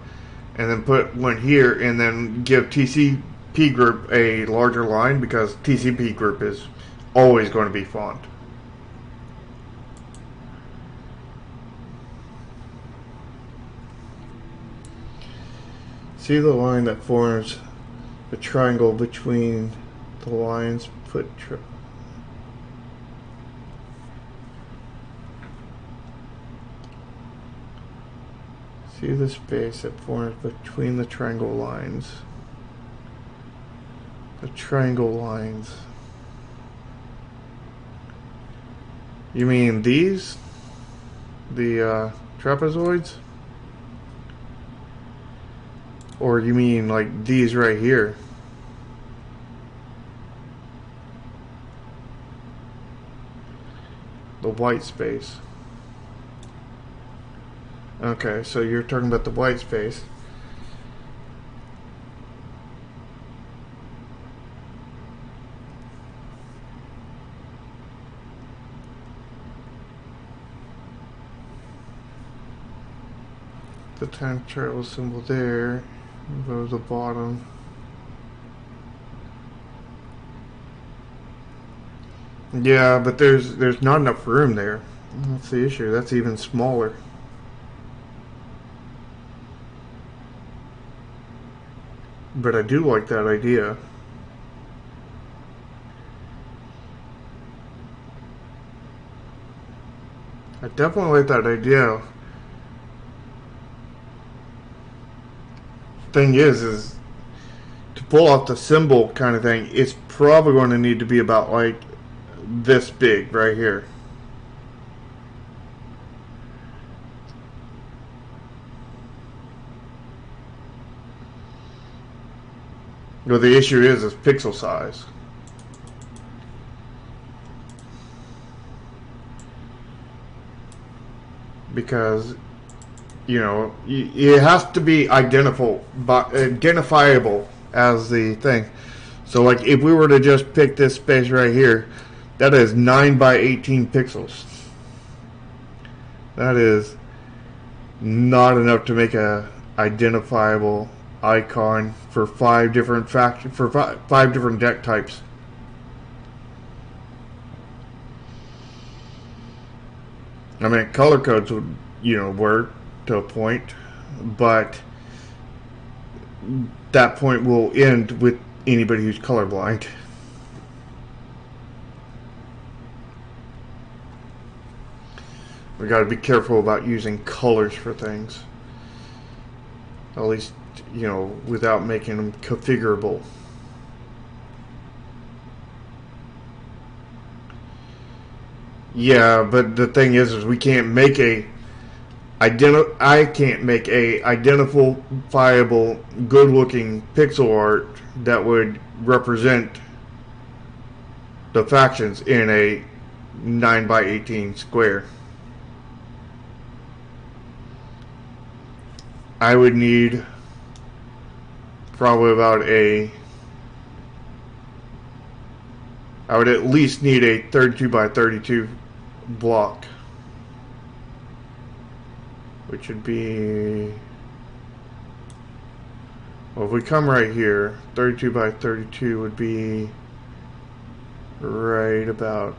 And then put one here, and then give TCP group a larger line, because TCP group is always going to be font. See the line that forms the triangle between the lines? See the space that forms between the triangle lines. The triangle lines. You mean these? The trapezoids? Or you mean like these right here? The white space. Okay, so you're talking about the white space. The time travel symbol there. Go to the bottom. Yeah, but there's not enough room there. That's the issue. That's even smaller. But I do like that idea. I definitely like that idea. Thing is to pull off the symbol kind of thing, it's probably going to need to be about like this big right here. Well, the issue is pixel size. Because, you know, it has to be identifiable as the thing. So, like, if we were to just pick this space right here, that is 9 by 18 pixels. That is not enough to make a identifiable icon for five different five different deck types. I mean, color codes would, you know, work to a point, but that point will end with anybody who's colorblind. We got to be careful about using colors for things. At least, you know, without making them configurable. Yeah, but the thing is we can't make I can't make a identifiable, good-looking pixel art that would represent the factions in a 9 by 18 square. I would need probably about I would at least need a 32 by 32 block, which would be, well, if we come right here, 32 by 32 would be right about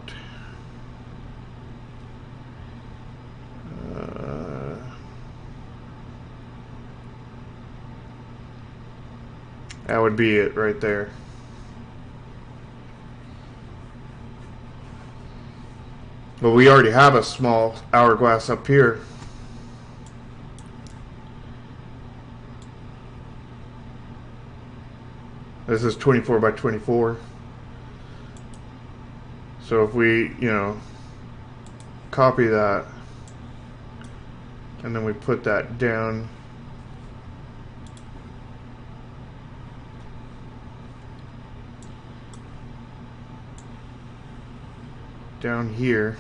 that would be it right there. But we already have a small hourglass up here. This is 24 by 24. So if we, you know, copy that and then we put that down here,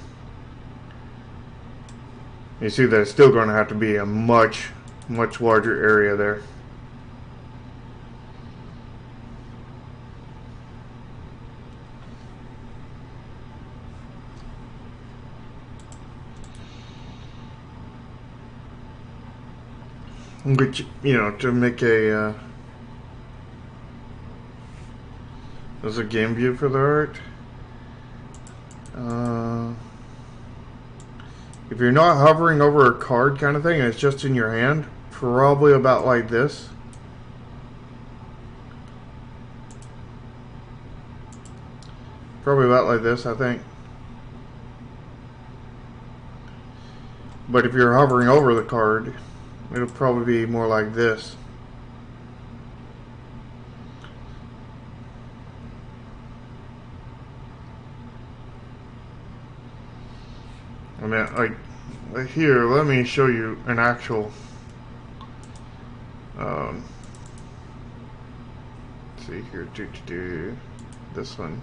you see that it's still going to have to be a much larger area there. Which, you know, to make a there's a game view for the art. Uh, if you're not hovering over a card kind of thing and it's just in your hand, probably about like this. Probably about like this, I think. But if you're hovering over the card, it'll probably be more like this. I mean, like here, let me show you an actual let's see here, do this one.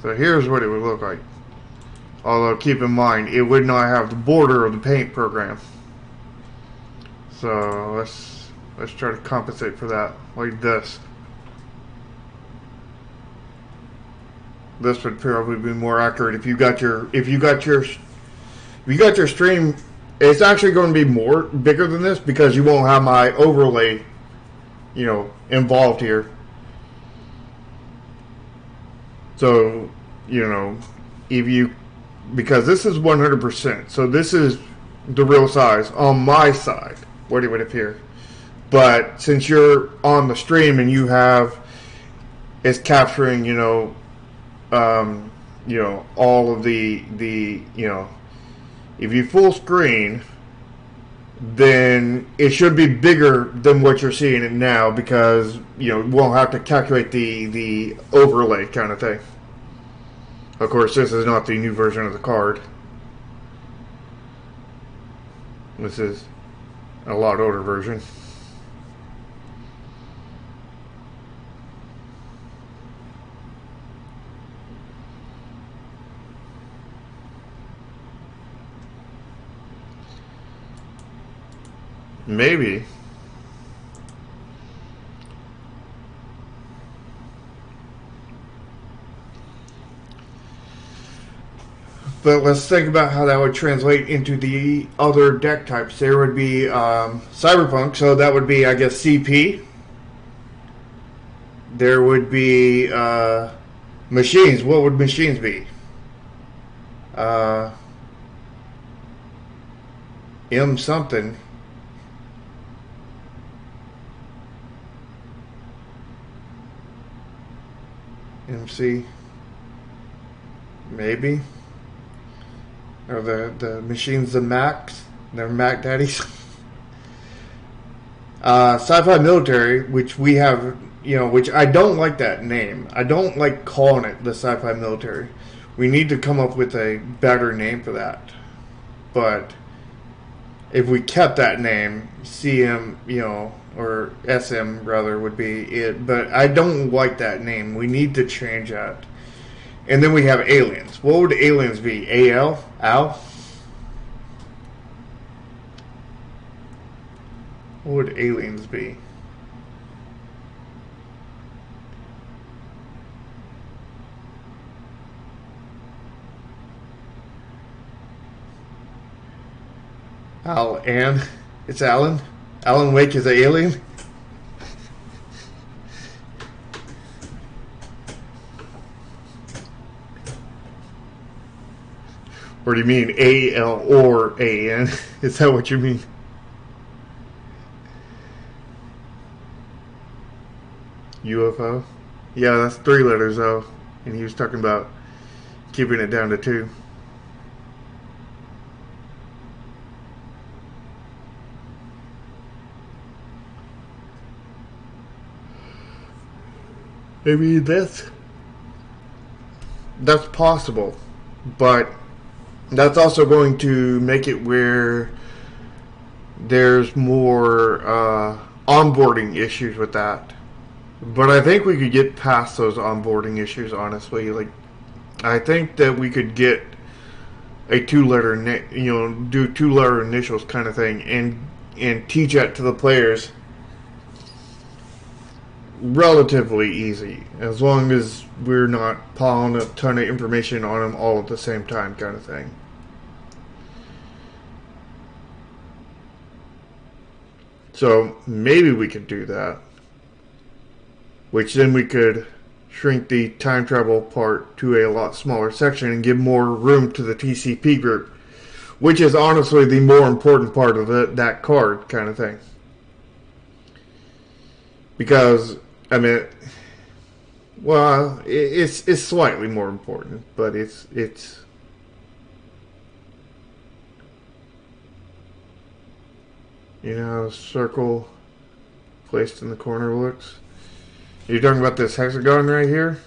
So here's what it would look like. Although keep in mind, it would not have the border of the paint program. So let's try to compensate for that, like this. This would probably be more accurate if you got your stream. It's actually going to be more bigger than this because you won't have my overlay, you know, involved here. So, you know, because this is 100%, so this is the real size on my side, what it would appear. But since you're on the stream and it's capturing, all of the if you full screen, then it should be bigger than what you're seeing it now because, you won't have to calculate the overlay kind of thing. Of course, this is not the new version of the card. This is a lot older version. Maybe. But let's think about how that would translate into the other deck types. There would be Cyberpunk, so that would be, I guess, CP. There would be machines. What would machines be? M something. MC. Maybe. Or the machines, the Macs. They're Mac daddies. Sci-Fi Military, which we have, which I don't like that name. I don't like calling it the Sci-Fi Military. We need to come up with a better name for that. But if we kept that name, CM, or SM rather would be it. But I don't like that name. We need to change that. And then we have aliens. What would aliens be? AL? Al? What would aliens be? Al and? It's Alan? Alan Wake is an alien? Or do you mean A-L or A-N? Is that what you mean? UFO? Yeah, that's 3 letters though. And he was talking about keeping it down to 2. Maybe that's possible. But that's also going to make it where there's more onboarding issues with that. But I think we could get past those onboarding issues, honestly. Like, I think that we could get a 2-letter, do 2-letter initials kind of thing and teach that to the players relatively easy, as long as we're not piling a ton of information on them all at the same time kind of thing. So maybe we could do that. which then we could shrink the time travel part to a lot smaller section and give more room to the TCP group, which is honestly the more important part of that card kind of thing. Because, I mean, well, it's slightly more important, but it's you know how a circle placed in the corner looks? You're talking about this hexagon right here?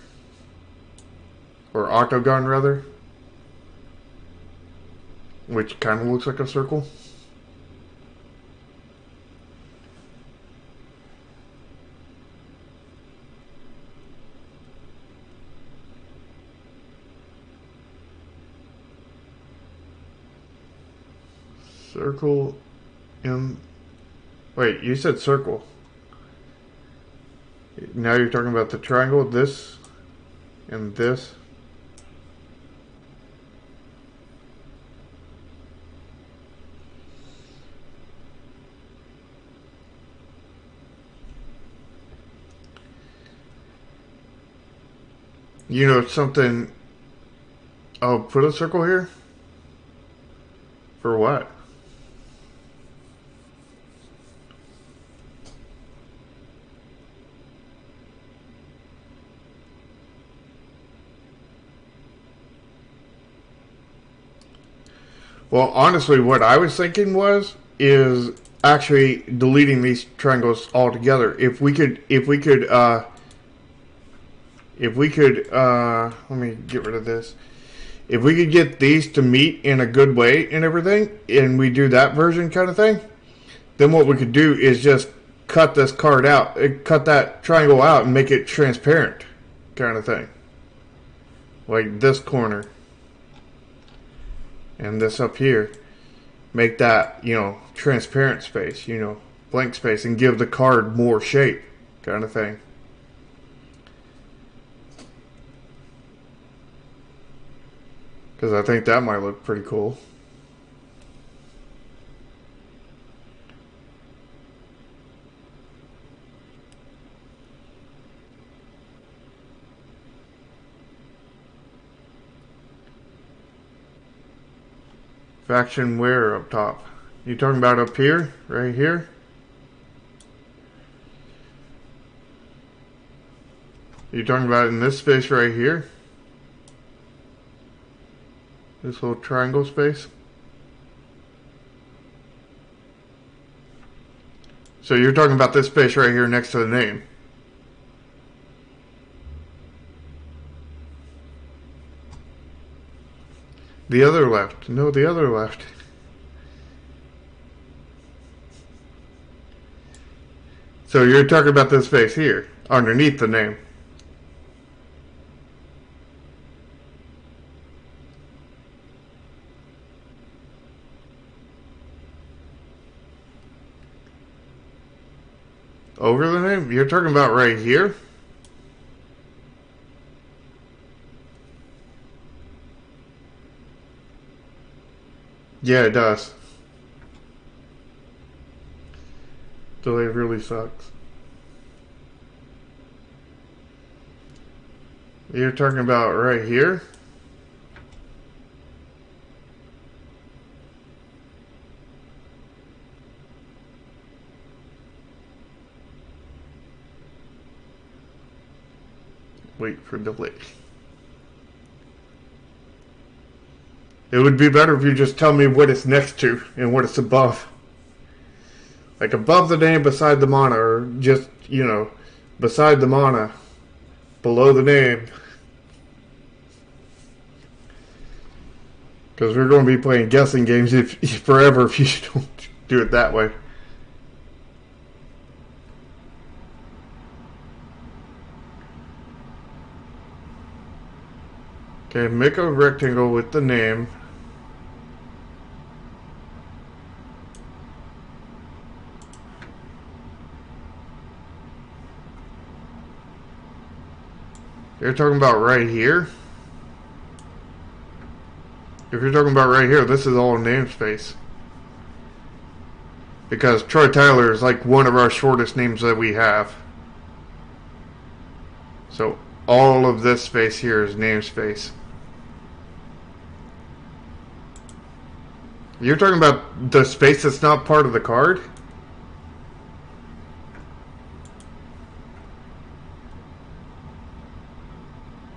Or octagon, rather? Which kind of looks like a circle. Circle in... Wait, you said circle. Now you're talking about the triangle, this, and this. You know something... Oh, put a circle here? For what? Well, honestly, what I was thinking is actually deleting these triangles altogether. If we could, let me get rid of this. If we could get these to meet in a good way and everything, and we do that version kind of thing, then what we could do is just cut this card out, cut that triangle out and make it transparent kind of thing. Like this corner. And this up here, make that, you know, transparent space, you know, blank space, and give the card more shape, kind of thing. Because I think that might look pretty cool. Faction where up top? You talking about up here? Right here? You talking about in this space right here? This little triangle space? So you're talking about this space right here next to the name? The other left. No, the other left. So you're talking about this space here, underneath the name. Over the name? You're talking about right here? Yeah, it does. Delay really sucks. You're talking about right here? Wait for delay. It would be better if you just tell me what it's next to and what it's above. Like above the name, beside the mana, or just, you know, beside the mana, below the name. Because we're going to be playing guessing games forever if you don't do it that way. Okay, make a rectangle with the name. You're talking about right here? If you're talking about right here, this is all namespace. Because Troy Tyler is like one of our shortest names that we have. So all of this space here is namespace. You're talking about the space that's not part of the card?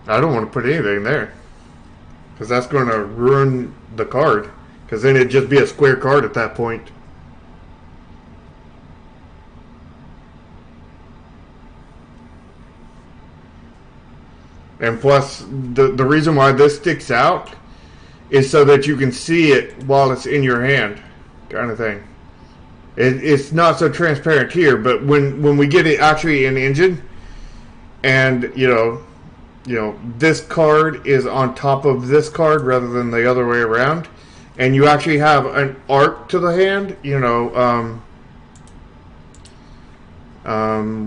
I don't want to put anything there, because that's going to ruin the card, because then it'd just be a square card at that point. And plus, the reason why this sticks out is so that you can see it while it's in your hand, kind of thing. It's not so transparent here, but when we get it actually in engine, and you know this card is on top of this card rather than the other way around, and you actually have an arc to the hand,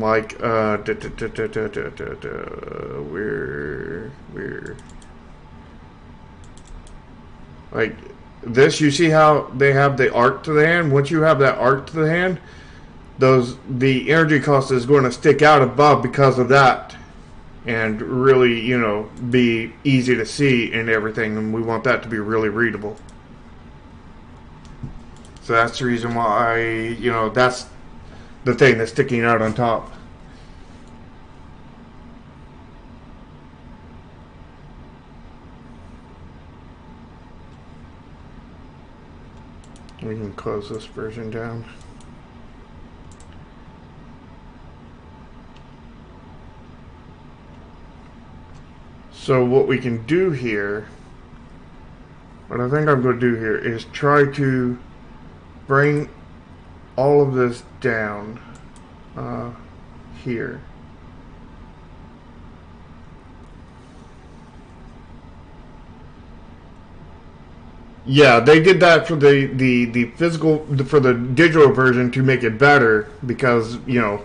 like we're like this. You see how they have the arc to the hand? Once you have that arc to the hand, the energy cost is going to stick out above because of that, and really, be easy to see and everything, and we want that to be really readable. So that's the reason why, that's the thing that's sticking out on top. We can close this version down. So what we can do here, what I think I'm going to do here is try to bring all of this down here. Yeah, they did that for the physical, for the digital version to make it better, because, and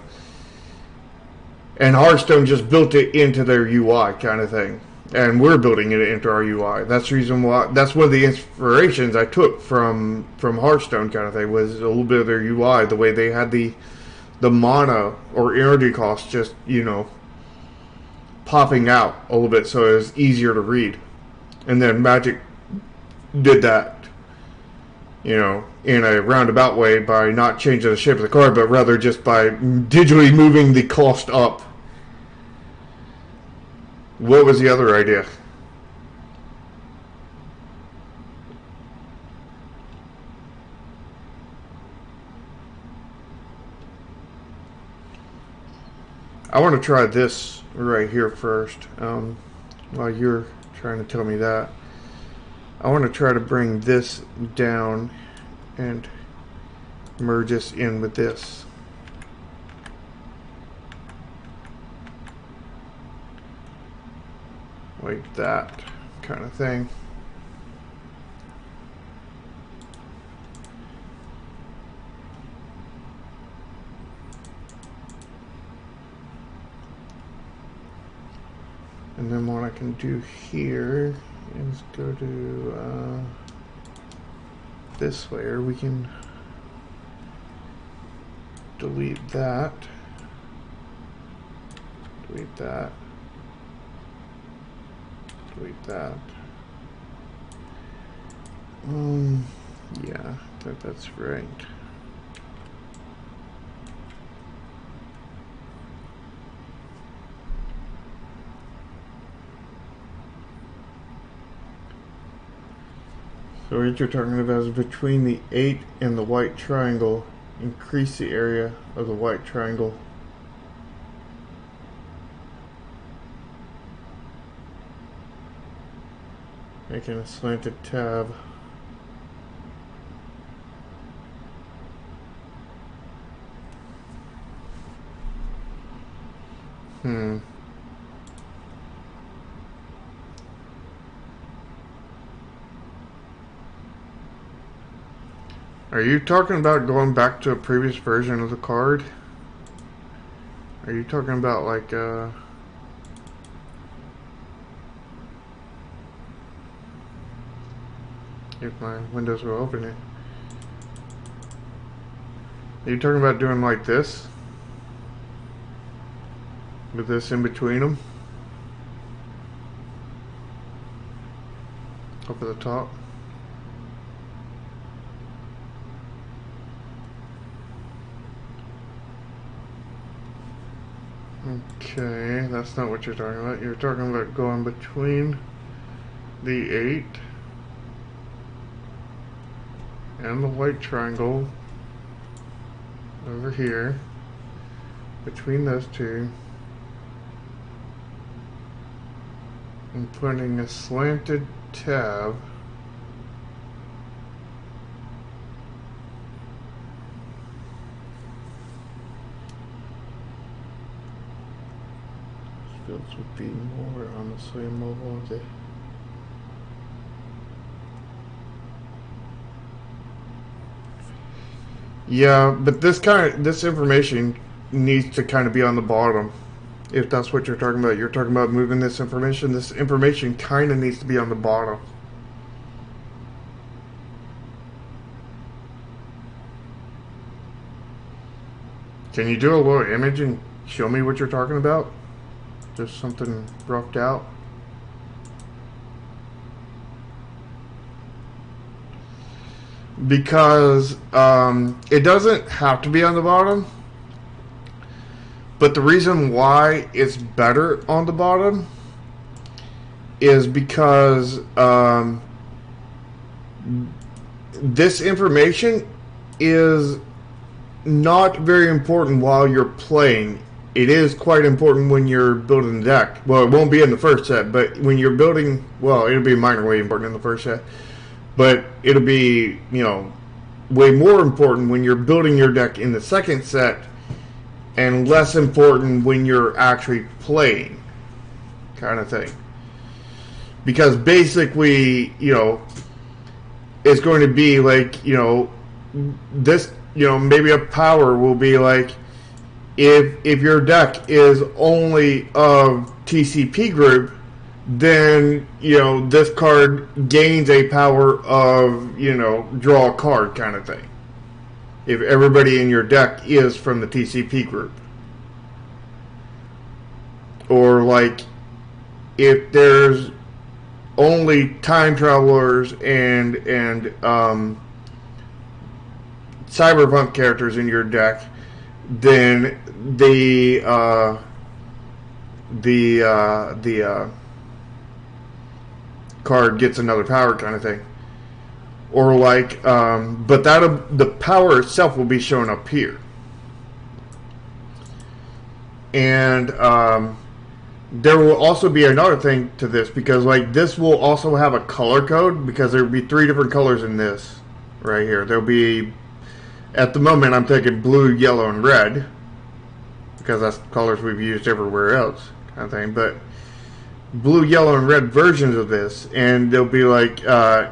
Hearthstone just built it into their UI kind of thing. And we're building it into our UI. That's the reason why, that's one of the inspirations I took from Hearthstone kind of thing, was a little bit of their UI, the way they had the mana or energy cost just, popping out a little bit so it was easier to read. And then Magic did that, in a roundabout way by not changing the shape of the card, but rather just by digitally moving the cost up. What was the other idea? I want to try this right here first, while you're trying to tell me that. I want to try to bring this down and merge this in with this. Like that kind of thing. And then what I can do here is go to this layer. We can delete that, delete that, delete that. Yeah, that's right. So what you're talking about is between the 8 and the white triangle, increase the area of the white triangle. Making a slanted tab. Are you talking about going back to a previous version of the card? Are you talking about like if my windows will open it. Are you talking about doing like this? With this in between them? up at the top. Okay, that's not what you're talking about. You're talking about going between the 8 and the white triangle over here, between those two, and putting a slanted tab fields would be more honestly mobile. Yeah, but this information needs to kind of be on the bottom. If that's what you're talking about, you're talking about moving this information. This information kind of needs to be on the bottom. Can you do a little image and show me what you're talking about? Just something roughed out. Because it doesn't have to be on the bottom, but the reason why it's better on the bottom is because this information is not very important while you're playing. It is quite important when you're building the deck. Well, it won't be in the first set, but when you're building, well, it'll be minorly important in the first set. But it'll be, you know, way more important when you're building your deck in the second set, and less important when you're actually playing, kind of thing. Because basically, you know, it's going to be like, you know, this, you know, maybe a power will be like, if your deck is only of TCP group, then, you know, this card gains a power of, you know, draw a card kind of thing. If everybody in your deck is from the TCP group. Or like, if there's only time travelers and cyberpunk characters in your deck, then the card gets another power kind of thing. Or like, but the power itself will be shown up here. And there will also be another thing to this, because like this will also have a color code, because there will be 3 different colors in this right here. There'll be, at the moment I'm thinking blue, yellow, and red, because that's colors we've used everywhere else kind of thing. But blue, yellow, and red versions of this, and they'll be like,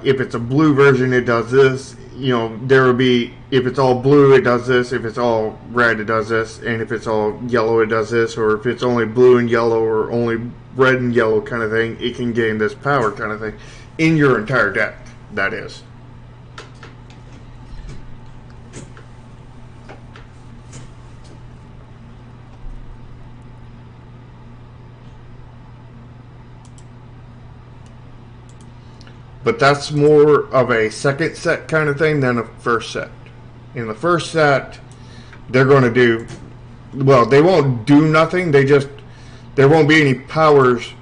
if it's a blue version, it does this. You know, there will be, if it's all blue, it does this. If it's all red, it does this. And if it's all yellow, it does this. Or if it's only blue and yellow, or only red and yellow kind of thing, it can gain this power kind of thing in your entire deck, that is. But that's more of a second set kind of thing than a first set. In the first set, they're going to do, well, they won't do nothing. There won't be any powers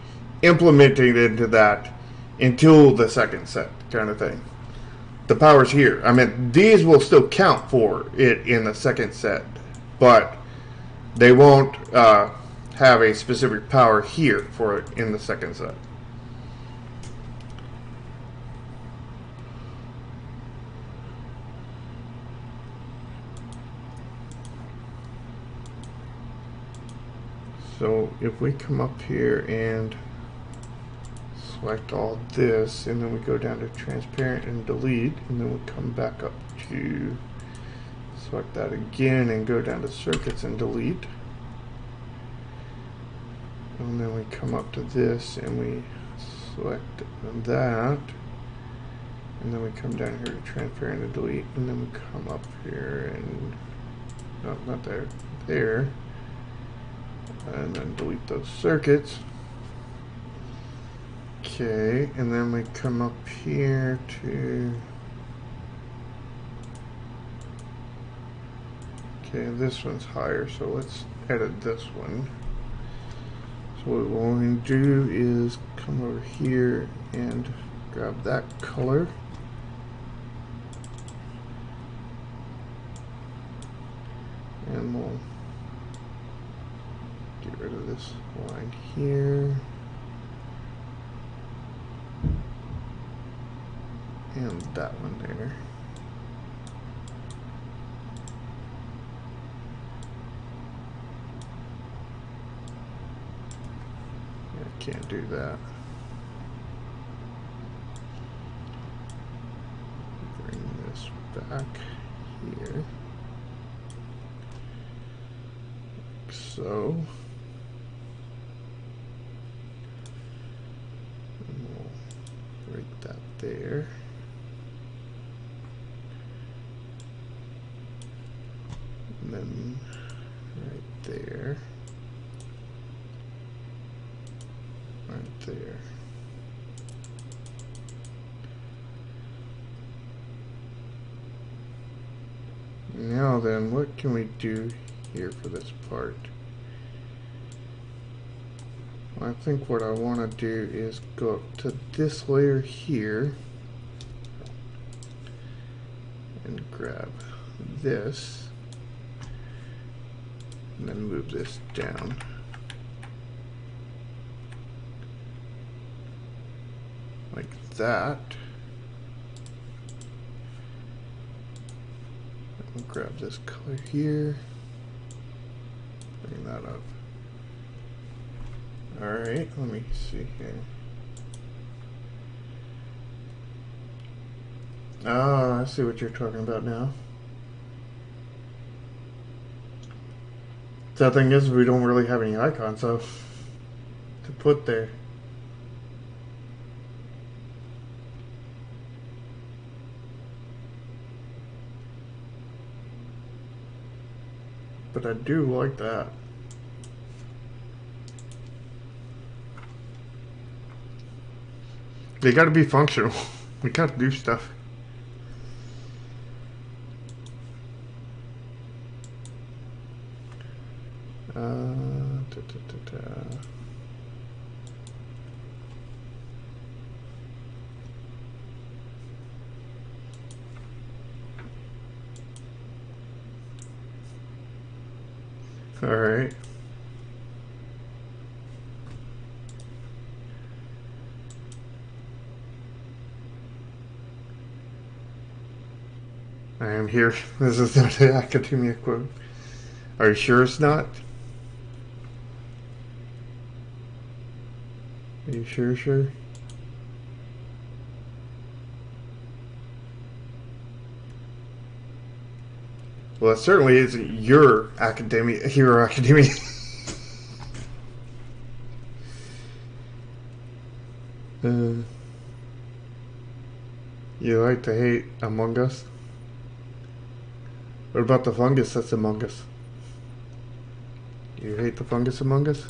implemented into that until the second set kind of thing. The powers here, I mean, these will still count for it in the second set, but they won't have a specific power here for it in the second set. So if we come up here and select all this, and then we go down to transparent and delete, and then we come back up to select that again and go down to circuits and delete, and then we come up to this and we select that, and then we come down here to transparent and delete, and then we come up here and no, not there, there. And then delete those circuits. Okay, and then we come up here to... Okay, this one's higher, so let's edit this one. So what we're going to do is come over here and grab that color. And we'll get rid of this line here. And that one there. I can't do that. Bring this back here. Like so. And we'll break that there. And then right there. Right there. Now then, what can we do here for this part? I think what I want to do is go up to this layer here and grab this and then move this down. Like that. We'll grab this color here. Bring that up. Alright, let me see here. Oh, I see what you're talking about now. The thing is, we don't really have any icons, so to put there. But I do like that. They gotta be functional. We gotta do stuff. All right. I am here. This is not the academia quote. Are you sure it's not? Are you sure? Well, it certainly isn't your academia, Hero Academia. You like to hate Among Us? What about the fungus that's among us? You hate the fungus among us?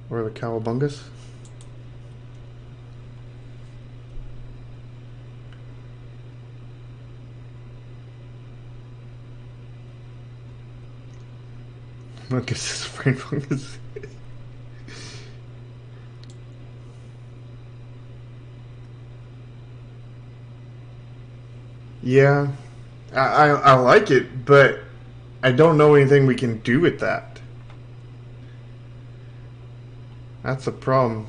Or the cowabungus? Fungus is brain fungus. Yeah, I like it, but I don't know anything we can do with that. That's a problem.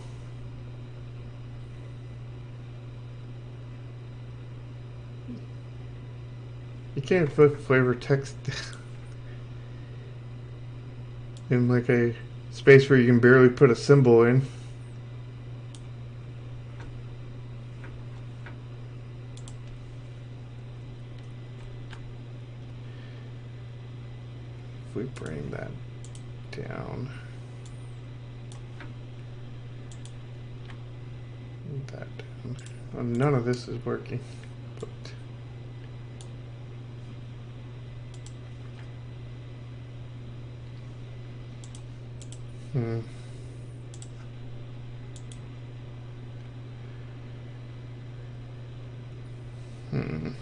You can't put flavor text in like a space where you can barely put a symbol in. If we bring that down, that down. Well, none of this is working, but If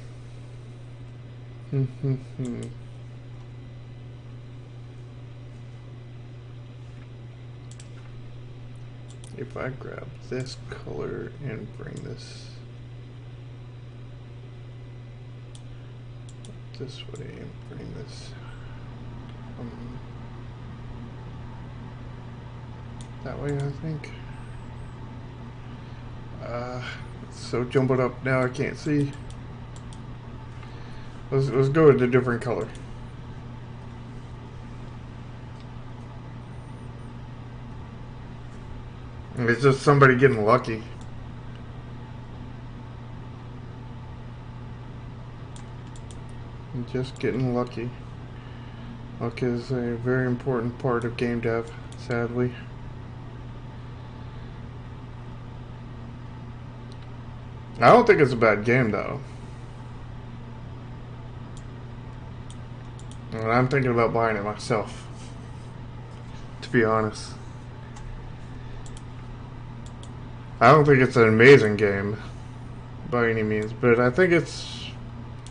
I grab this color and bring this way and bring this that way, I think. It's so jumbled up now I can't see. Let's go with a different color. It's just somebody getting lucky. Just getting lucky. Luck is a very important part of game dev, sadly. I don't think it's a bad game, though. And I'm thinking about buying it myself, to be honest. I don't think it's an amazing game by any means, but I think it's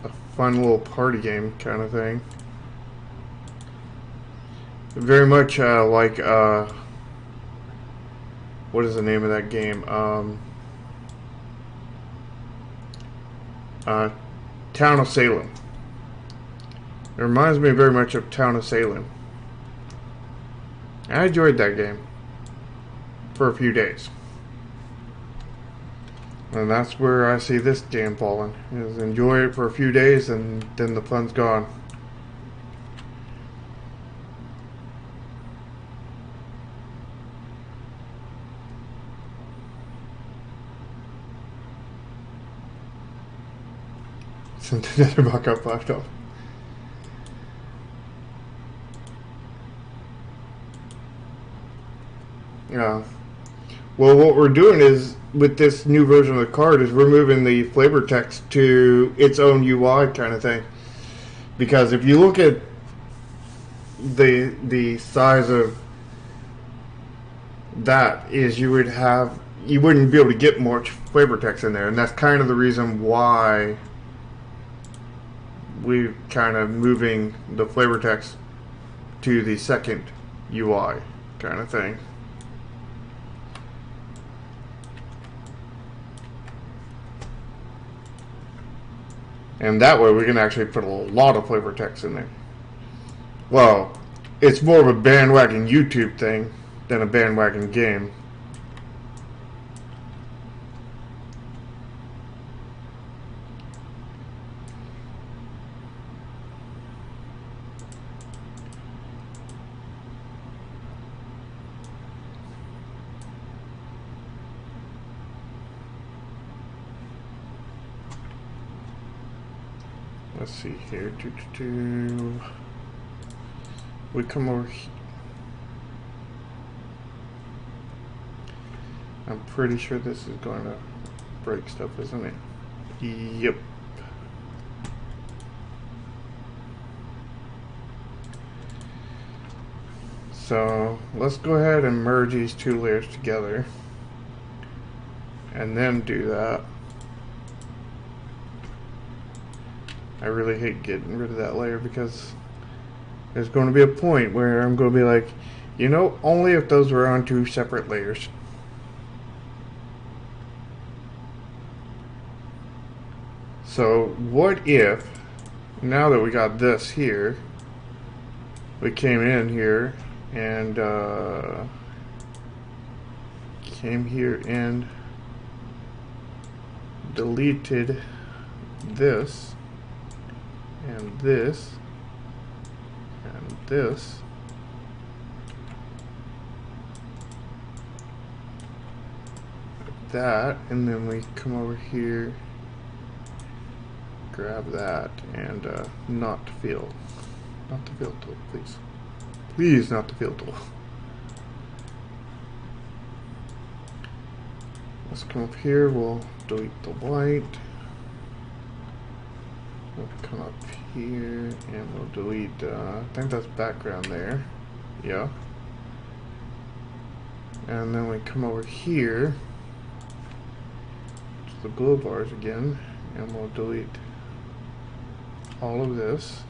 a fun little party game kind of thing. Very much like what is the name of that game? Town of Salem. It reminds me very much of Town of Salem. I enjoyed that game for a few days. And that's where I see this game falling. Is enjoy it for a few days and then the fun's gone. Sent another mock-up popped up. Yeah. Well, what we're doing is, with this new version of the card, is we're moving the flavor text to its own UI kind of thing. Because if you look at the size of that, is you wouldn't be able to get much flavor text in there, and that's kind of the reason why we're kind of moving the flavor text to the second UI kind of thing. And that way we can actually put a lot of flavor text in there. Well, it's more of a bandwagon YouTube thing than a bandwagon game. Let's see here. We come over here. I'm pretty sure this is going to break stuff, isn't it? Yep. So let's go ahead and merge these two layers together and then do that. I really hate getting rid of that layer because there's going to be a point where I'm going to be like, you know, only if those were on two separate layers. So what if, now that we got this here, we came in here and came here and deleted this and this and this, like that, and then we come over here, grab that, and not the field tool, please not the field tool. Let's come up here, we'll delete the white. We'll come up here and we'll delete, I think that's background there. Yeah. And then we come over here to the glow bars again And we'll delete all of this,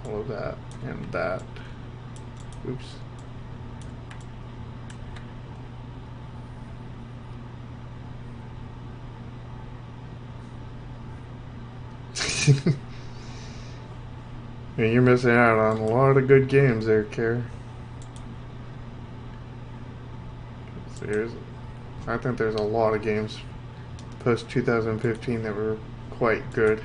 all of that, and that. Oops. And you're missing out on a lot of good games there, Care. I think there's a lot of games post 2015 that were quite good.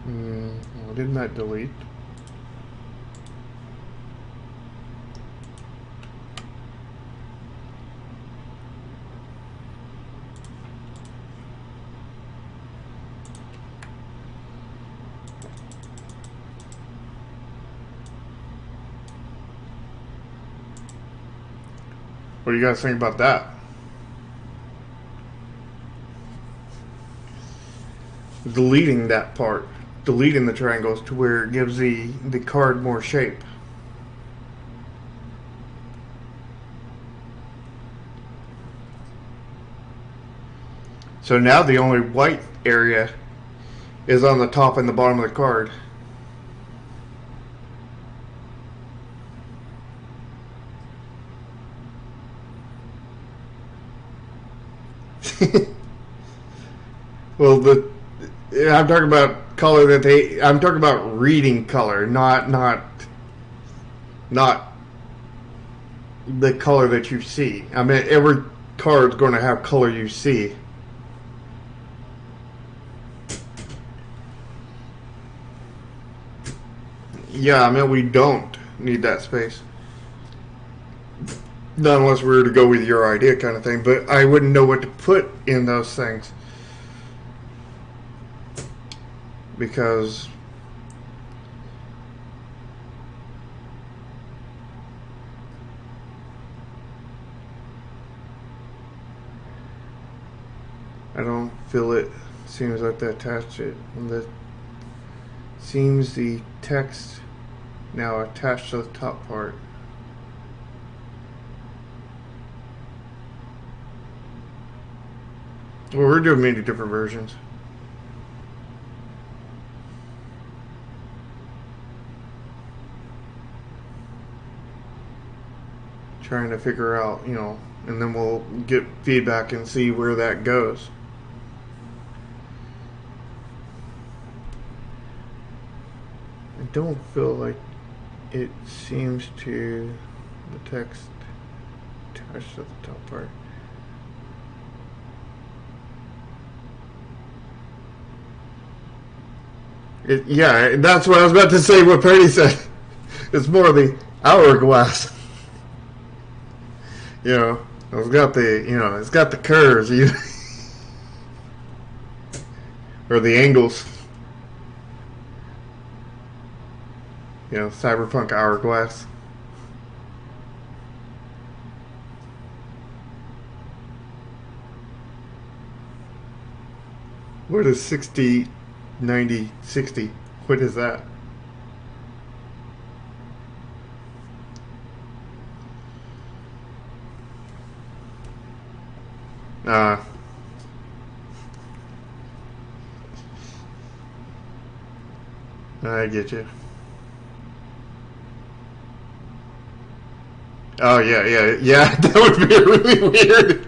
Well, didn't that delete? What do you guys think about that? Deleting that part, deleting the triangles to where it gives the card more shape. So now the only white area is on the top and the bottom of the card. Well, I'm talking about color that I'm talking about reading color, not the color that you see. I mean, every card's going to have color you see. Yeah, I mean, we don't need that space. Not unless we were to go with your idea kind of thing, but I wouldn't know what to put in those things. Because I don't feel it. Seems like they attached it. And that seems the text now attached to the top part. Well, we're doing many different versions. Trying to figure out, you know, and then we'll get feedback and see where that goes. I don't feel like it seems to the text attached to the top part. Yeah, that's what I was about to say. What Perry said. It's more the hourglass. You know, it's got the, you know, it's got the curves, or the angles. You know, cyberpunk hourglass. What is 60, 90, 60? What is that? I get you. Oh yeah. That would be really weird.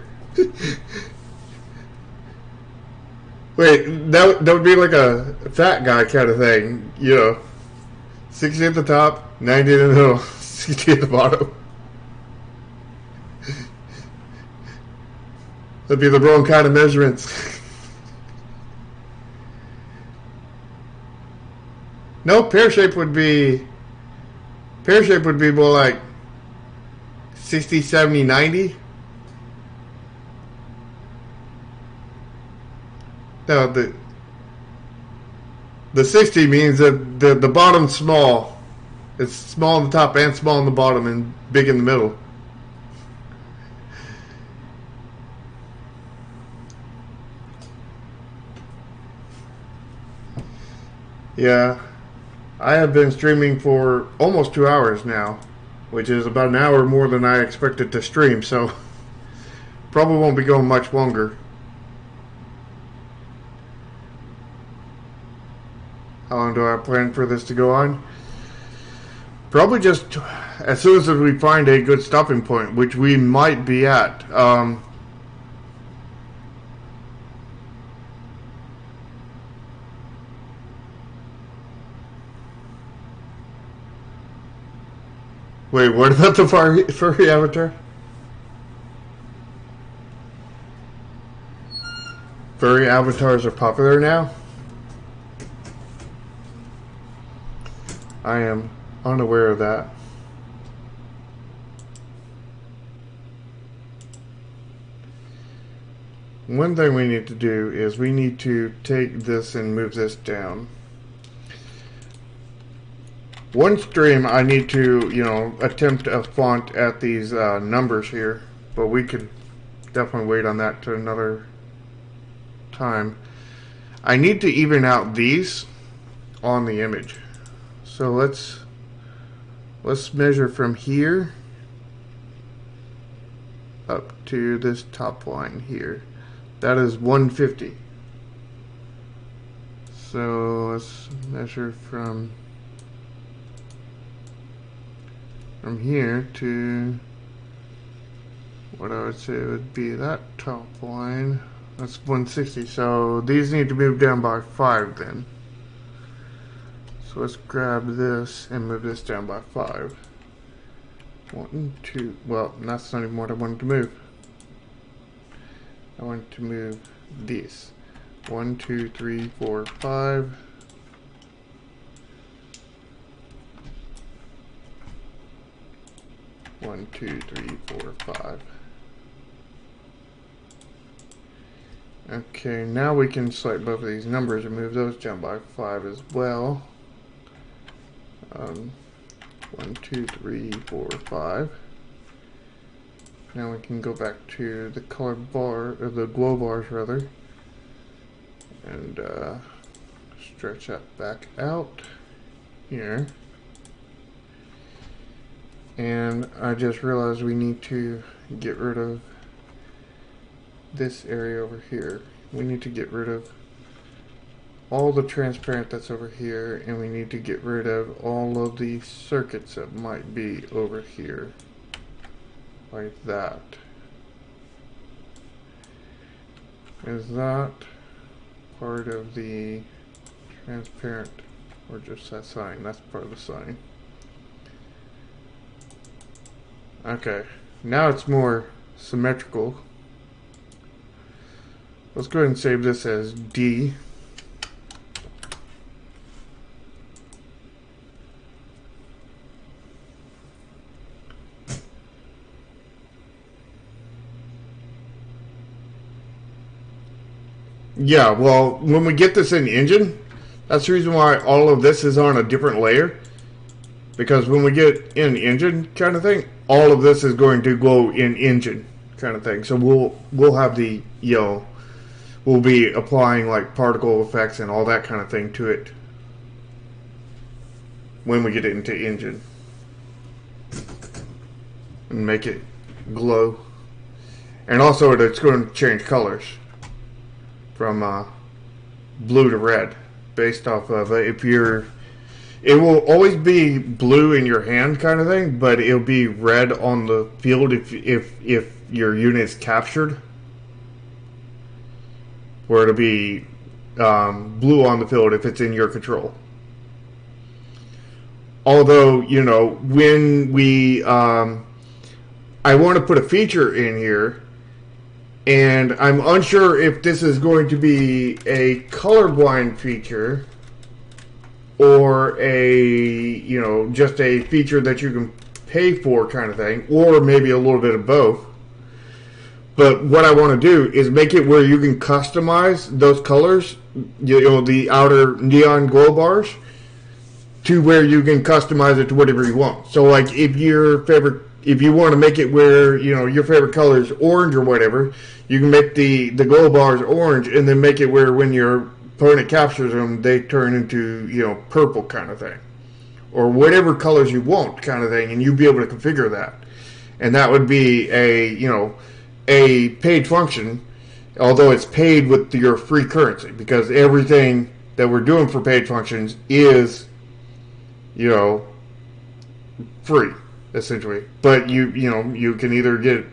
Wait, that would be like a fat guy kind of thing, you know. 60 at the top, 90 in the middle, 60 at the bottom. That'd be the wrong kind of measurements. No, pear shape would be more like 60, 70, 90. No, the 60 means that the bottom's small. It's small on the top and small on the bottom and big in the middle. Yeah. I have been streaming for almost 2 hours now, which is about an hour more than I expected to stream, so probably won't be going much longer. How long do I plan for this to go on? Probably just as soon as we find a good stopping point, which we might be at. Wait, what about the furry avatar? Furry avatars are popular now? I am unaware of that. One thing we need to do is we need to take this and move this down. One stream I need to, attempt a font at these numbers here, but we could definitely wait on that to another time. I need to even out these on the image. So let's measure from here up to this top line here. That is 150. So let's measure from here to what I would say would be that top line. That's 160. So these need to move down by 5 then. So let's grab this and move this down by 5. 1, 2. Well, that's not even what I wanted to move. I want to move these. 1, 2, 3, 4, 5. One, two, three, 4, 5. Okay, now we can select both of these numbers and move those down by 5 as well. 1, 2, 3, 4, 5. Now we can go back to the color bar, or the glow bars rather, and stretch that back out here. And I just realized we need to get rid of this area over here. We need to get rid of all the transparent that's over here, and we need to get rid of all of the circuits that might be over here. Like that. Is that part of the transparent, or just that sign? That's part of the sign. Okay, now it's more symmetrical. Let's go ahead and save this as D. Yeah, well, when we get this in the engine, that's the reason why all of this is on a different layer. Because when we get in engine kind of thing, all of this is going to go in engine kind of thing. So we'll have the, we'll be applying like particle effects and all that kind of thing to it when we get it into engine. And make it glow. And also it's going to change colors from blue to red based off of it will always be blue in your hand kind of thing, but it'll be red on the field if your unit is captured, or it'll be blue on the field if it's in your control. Although, when we I want to put a feature in here, and I'm unsure if this is going to be a colorblind feature or a, just a feature that you can pay for kind of thing, or maybe a little bit of both. But what I want to do is make it where you can customize those colors, the outer neon glow bars, to where you can customize it to whatever you want. So like if you want to make it where, your favorite color is orange or whatever, you can make the glow bars orange, and then make it where when your opponent captures them, they turn into, purple kind of thing. or whatever colors you want, kind of thing, and you'd be able to configure that. And that would be a, you know, a paid function, although it's paid with your free currency, because everything that we're doing for paid functions is, you know, free, essentially. But you know, you can either get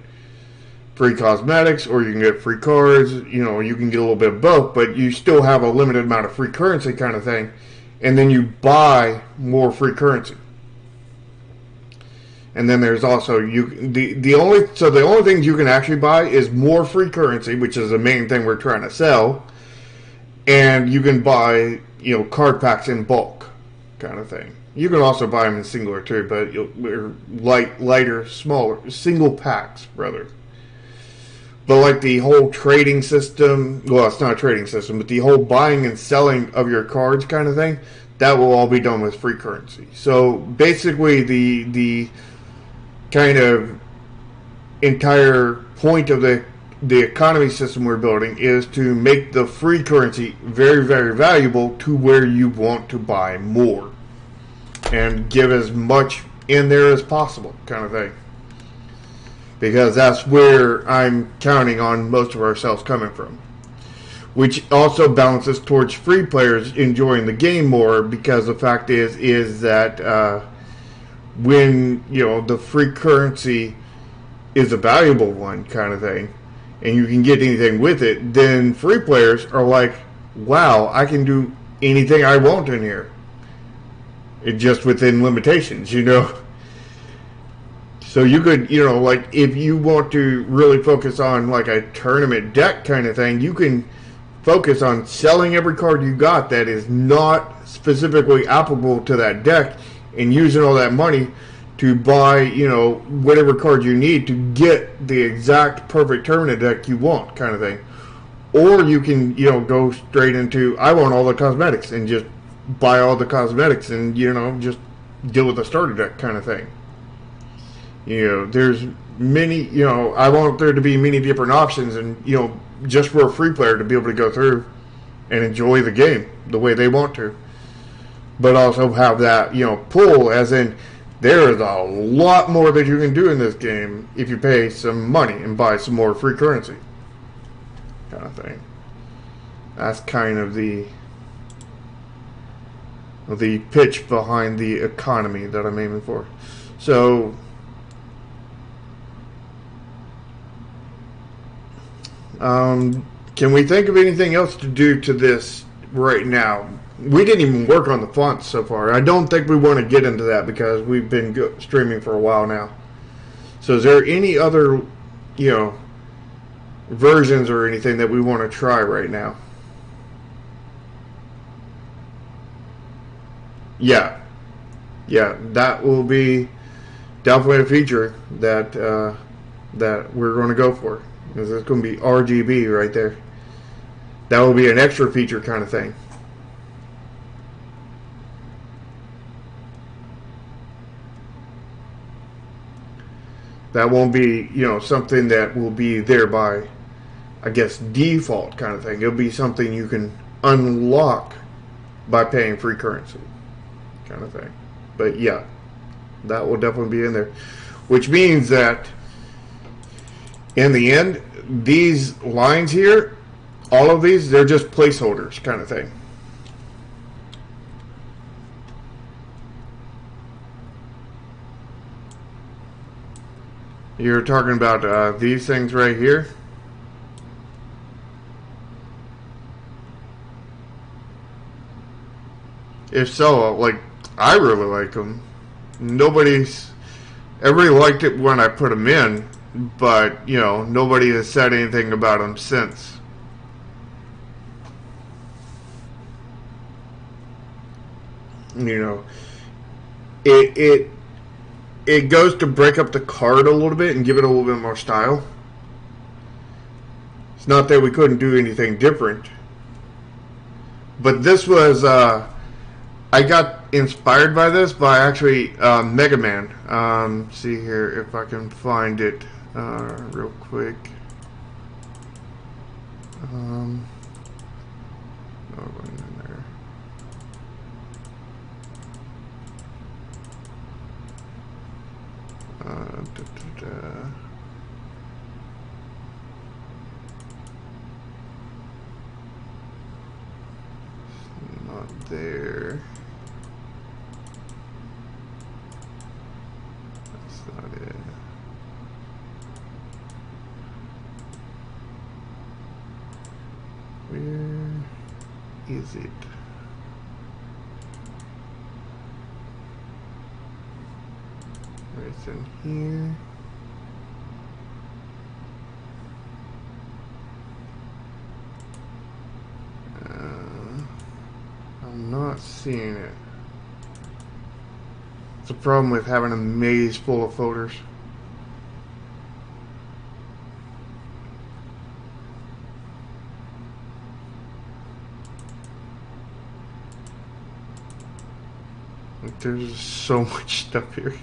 free cosmetics or you can get free cards, you know, you can get a little bit of both, but you still have a limited amount of free currency kind of thing. And then you buy more free currency. And then there's also the only things you can actually buy is more free currency, which is the main thing we're trying to sell. And you can buy, you know, card packs in bulk, kind of thing. You can also buy them in singular too, but they're lighter, smaller, single packs rather. But like the whole trading system, well, it's not a trading system, but the whole buying and selling of your cards kind of thing, that will all be done with free currency. So basically, the kind of entire point of the economy system we're building is to make the free currency very, very valuable to where you want to buy more and give as much in there as possible, kind of thing. Because that's where I'm counting on most of our sales coming from. Which also balances towards free players enjoying the game more, because the fact is that when, you know, the free currency is a valuable one, kind of thing, and you can get anything with it, then free players are like, wow, I can do anything I want in here. It just within limitations, you know. So you could, you know, like if you want to really focus on like a tournament deck kind of thing, you can focus on selling every card you got that is not specifically applicable to that deck and using all that money to buy, you know, whatever card you need to get the exact perfect tournament deck you want, kind of thing. Or you can, you know, go straight into, I want all the cosmetics, and just buy all the cosmetics and, you know, just deal with the starter deck kind of thing. You know, there's many, you know, I want there to be many different options, and, you know, just for a free player to be able to go through and enjoy the game the way they want to. But also have that, you know, pull, as in, there is a lot more that you can do in this game if you pay some money and buy some more free currency, kind of thing. That's kind of the pitch behind the economy that I'm aiming for. So, can we think of anything else to do to this right now? We didn't even work on the fonts so far. I don't think we want to get into that because we've been streaming for a while now. So is there any other, you know, versions or anything that we want to try right now? Yeah, that will be definitely a feature that that we're going to go for. Because it's going to be RGB right there. That will be an extra feature kind of thing. That won't be, you know, something that will be there by, I guess, default kind of thing. It'll be something you can unlock by paying free currency kind of thing. But yeah, that will definitely be in there. Which means that in the end, these lines here, all of these, they're just placeholders kind of thing. You're talking about these things right here. If so, like, I really like them. Everybody liked it when I put them in, but, you know, nobody has said anything about them since. You know, it goes to break up the card a little bit and give it a little bit more style. It's not that we couldn't do anything different, but this was I got inspired by this by actually Mega Man. See here if I can find it real quick. Not there. That's not it. Where is it? It's in here. I'm not seeing it. It's a problem with having a maze full of folders. Like, there's so much stuff here.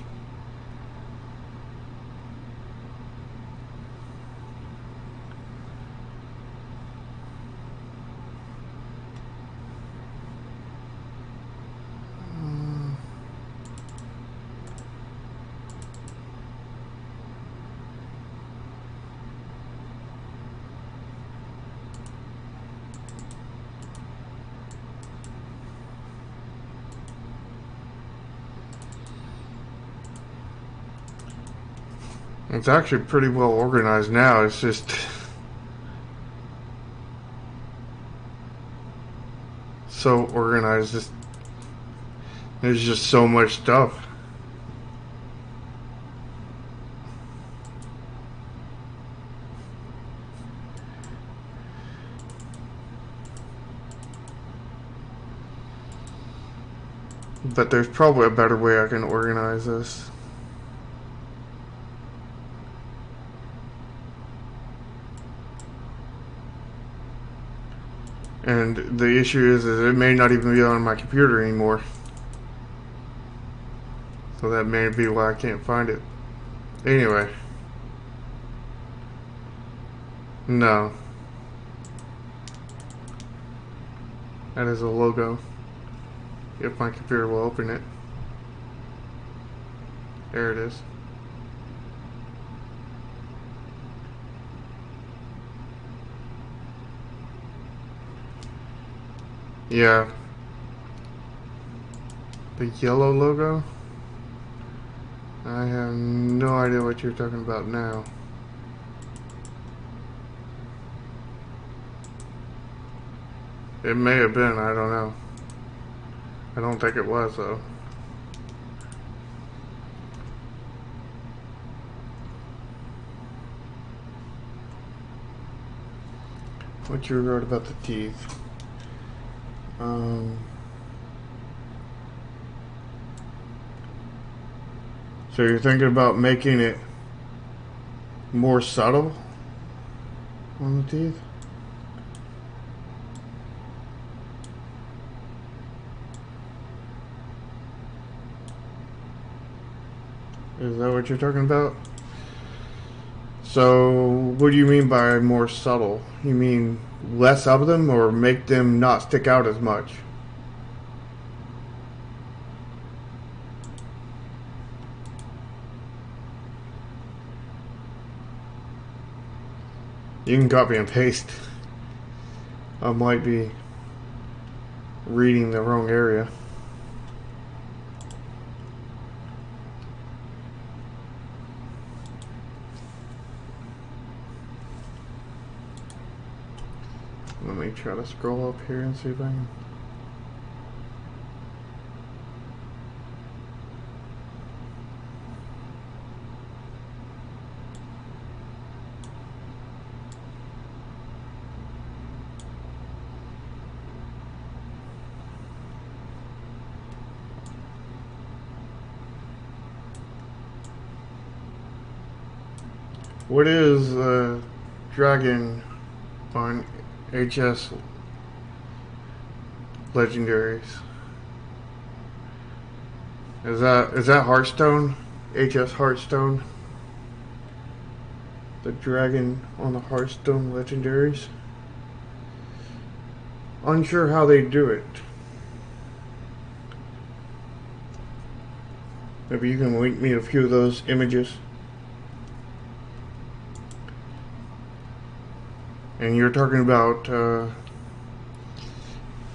It's actually pretty well organized now. It's just so organized. There's just so much stuff. But there's probably a better way I can organize this. And the issue is it may not even be on my computer anymore. So that may be why I can't find it. Anyway. No. That is a logo. If my computer will open it. There it is. Yeah. The yellow logo? I have no idea what you're talking about now. It may have been, I don't know. I don't think it was, though. What you wrote about the teeth? So you're thinking about making it more subtle on the teeth? Is that what you're talking about? So what do you mean by more subtle? You mean less of them or make them not stick out as much? You can copy and paste. I might be reading the wrong area. Let me try to scroll up here and see if I can. What is dragon on HS legendaries? Is that Hearthstone? HS Hearthstone? The dragon on the Hearthstone legendaries? Unsure how they do it. Maybe you can link me a few of those images. And you're talking about,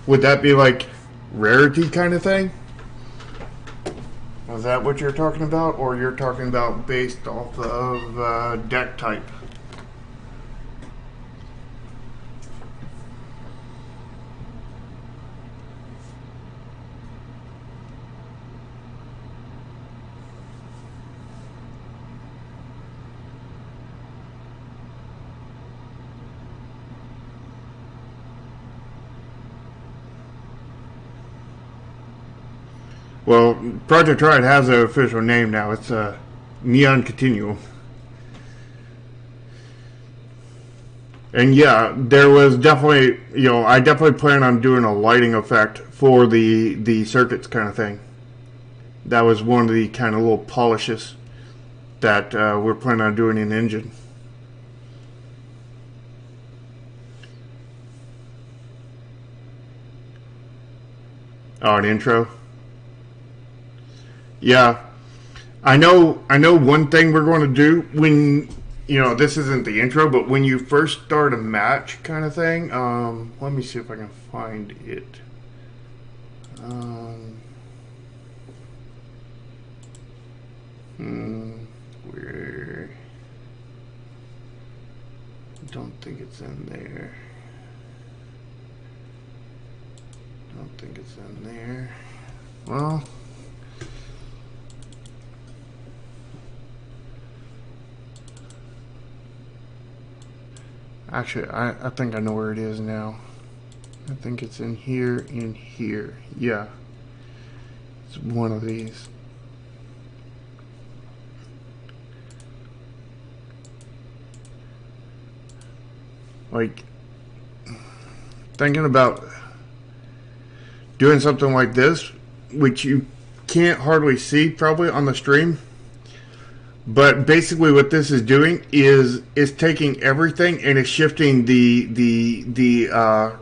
would that be like rarity kind of thing? Is that what you're talking about? Or you're talking about based off of deck type? Well, Project Ride has an official name now. It's Neon Continuum. And yeah, there was definitely, I definitely plan on doing a lighting effect for the circuits kind of thing. That was one of the kind of little polishes that we're planning on doing in the engine. Oh, an intro? Yeah, I know one thing we're going to do when, this isn't the intro, but when you first start a match kind of thing, let me see if I can find it. Where? I don't think it's in there. Don't think it's in there. Well, actually, I think I know where it is now. I think it's in here, Yeah. It's one of these. Like, thinking about doing something like this, which you can't hardly see probably on the stream. But basically what this is doing is taking everything and is shifting the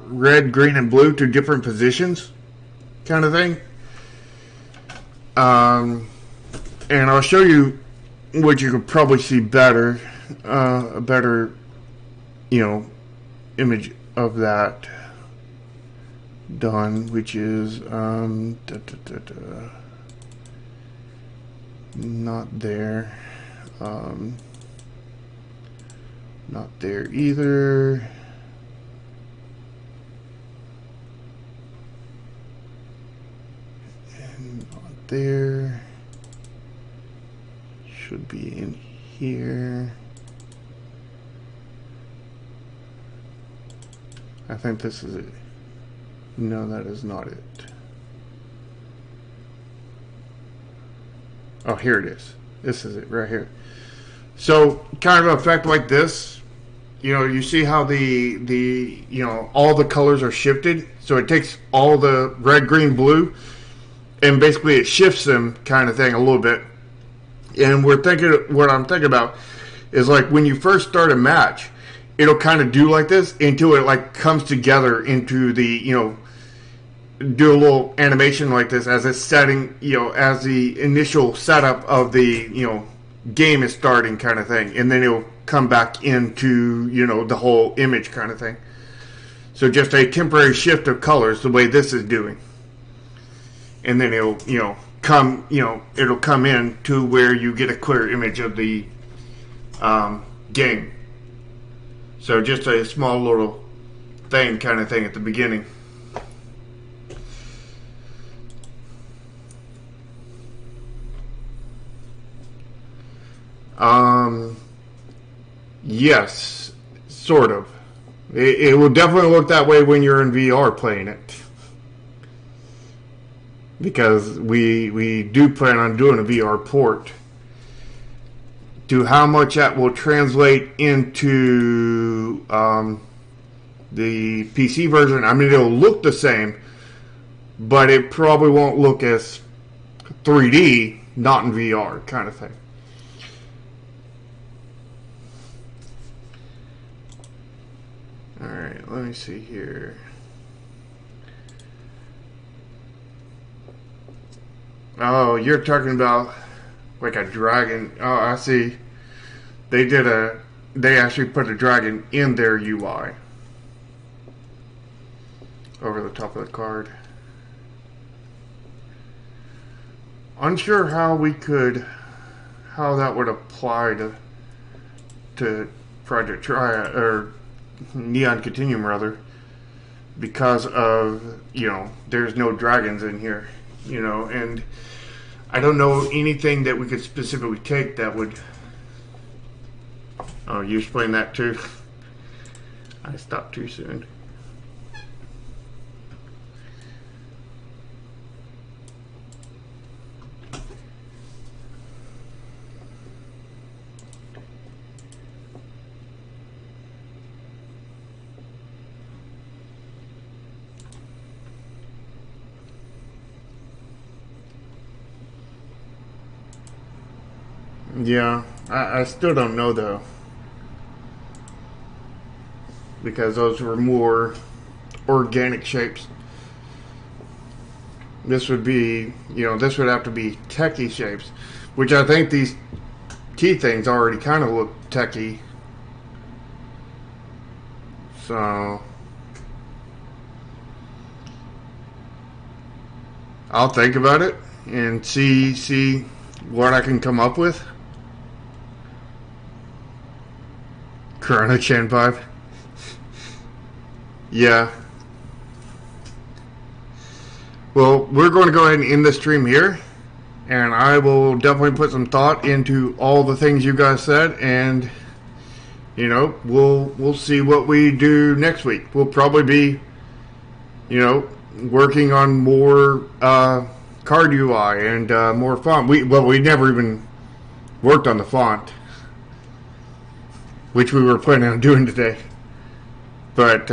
red, green, and blue to different positions kind of thing. And I'll show you what you could probably see better, a better, image of that done, which is not there. Not there either. And not there. Should be in here. I think this is it. No, that is not it. Oh, here it is. This is it right here. So, kind of an effect like this, you see how all the colors are shifted. So it takes all the red, green, blue, and basically it shifts them kind of thing a little bit. And what I'm thinking about is like when you first start a match, it'll kind of do like this until it like comes together into the, do a little animation like this as it's setting, as the initial setup of the, game is starting kind of thing. And then it'll come back into, the whole image kind of thing. So just a temporary shift of colors the way this is doing. And then it'll, it'll come in to where you get a clear image of the game. So just a small little thing kind of thing at the beginning. Yes, sort of. It will definitely look that way when you're in VR playing it. Because we do plan on doing a VR port. To how much that will translate into the PC version, I mean, it'll look the same, but it probably won't look as 3D, not in VR kind of thing. Alright, let me see here. Oh, you're talking about like a dragon. Oh, I see. They did a they actually put a dragon in their UI over the top of the card. Unsure how that would apply to Project Triad or Neon Continuum rather, because of, you know, there's no dragons in here, you know, and I don't know anything that we could specifically take that would. Oh, you explained that too. I stopped too soon. Yeah, I still don't know though, because those were more organic shapes. This would be, you know, this would have to be techie shapes, which I think these key things already kind of look techie. So I'll think about it and see what I can come up with. Corona Chan 5. Yeah. Well, we're going to go ahead and end the stream here, and I will definitely put some thought into all the things you guys said, and you know, we'll see what we do next week. We'll probably be, you know, working on more card UI and more font. We never even worked on the font, which we were planning on doing today. But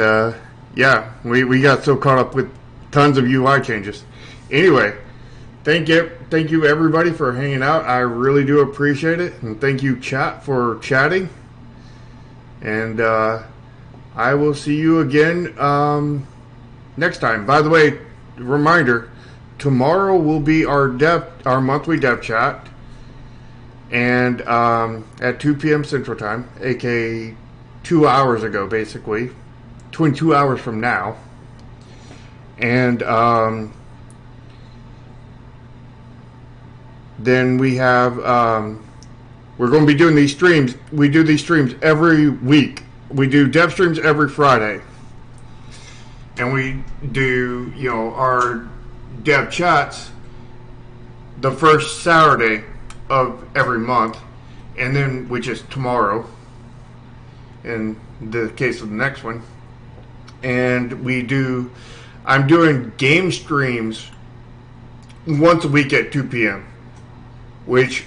yeah, we got so caught up with tons of UI changes. Anyway, thank you everybody for hanging out. I really do appreciate it, and thank you chat for chatting. And I will see you again next time. By the way, reminder: tomorrow will be our monthly dev chat, and at 2 p.m. Central Time, aka 2 hours ago, basically, 2 hours from now. And then we have we're going to be doing these streams. We do these streams every week. We do dev streams every Friday, and we do, you know, our dev chats the first Saturday of every month, and then, which is tomorrow in the case of the next one. And I'm doing game streams once a week at 2 p.m., which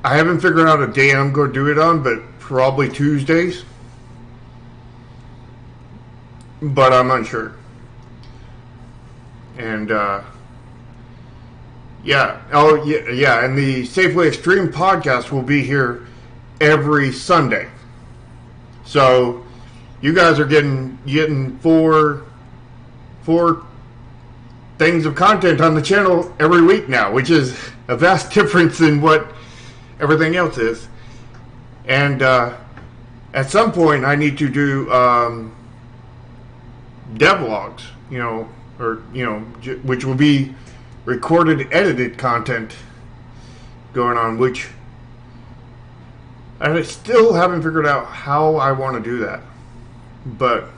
I haven't figured out a day I'm going to do it on, but probably Tuesdays, but I'm unsure. And yeah, and the Safely Extreme podcast will be here every Sunday. So you guys are getting four things of content on the channel every week now, which is a vast difference in what everything else is. And at some point I need to do devlogs, you know, or, you know, which will be recorded, edited content going on, which I still haven't figured out how I want to do that, but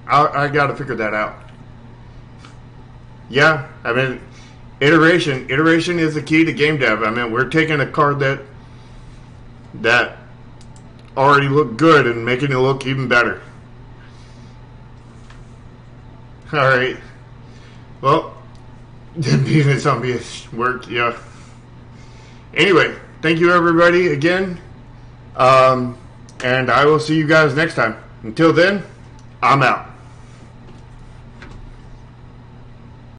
I got to figure that out. Yeah, I mean, iteration is the key to game dev. I mean, we're taking a card that already looked good and making it look even better. All right. Well, being a zombie worked, yeah. Anyway, thank you everybody again. And I will see you guys next time. Until then, I'm out.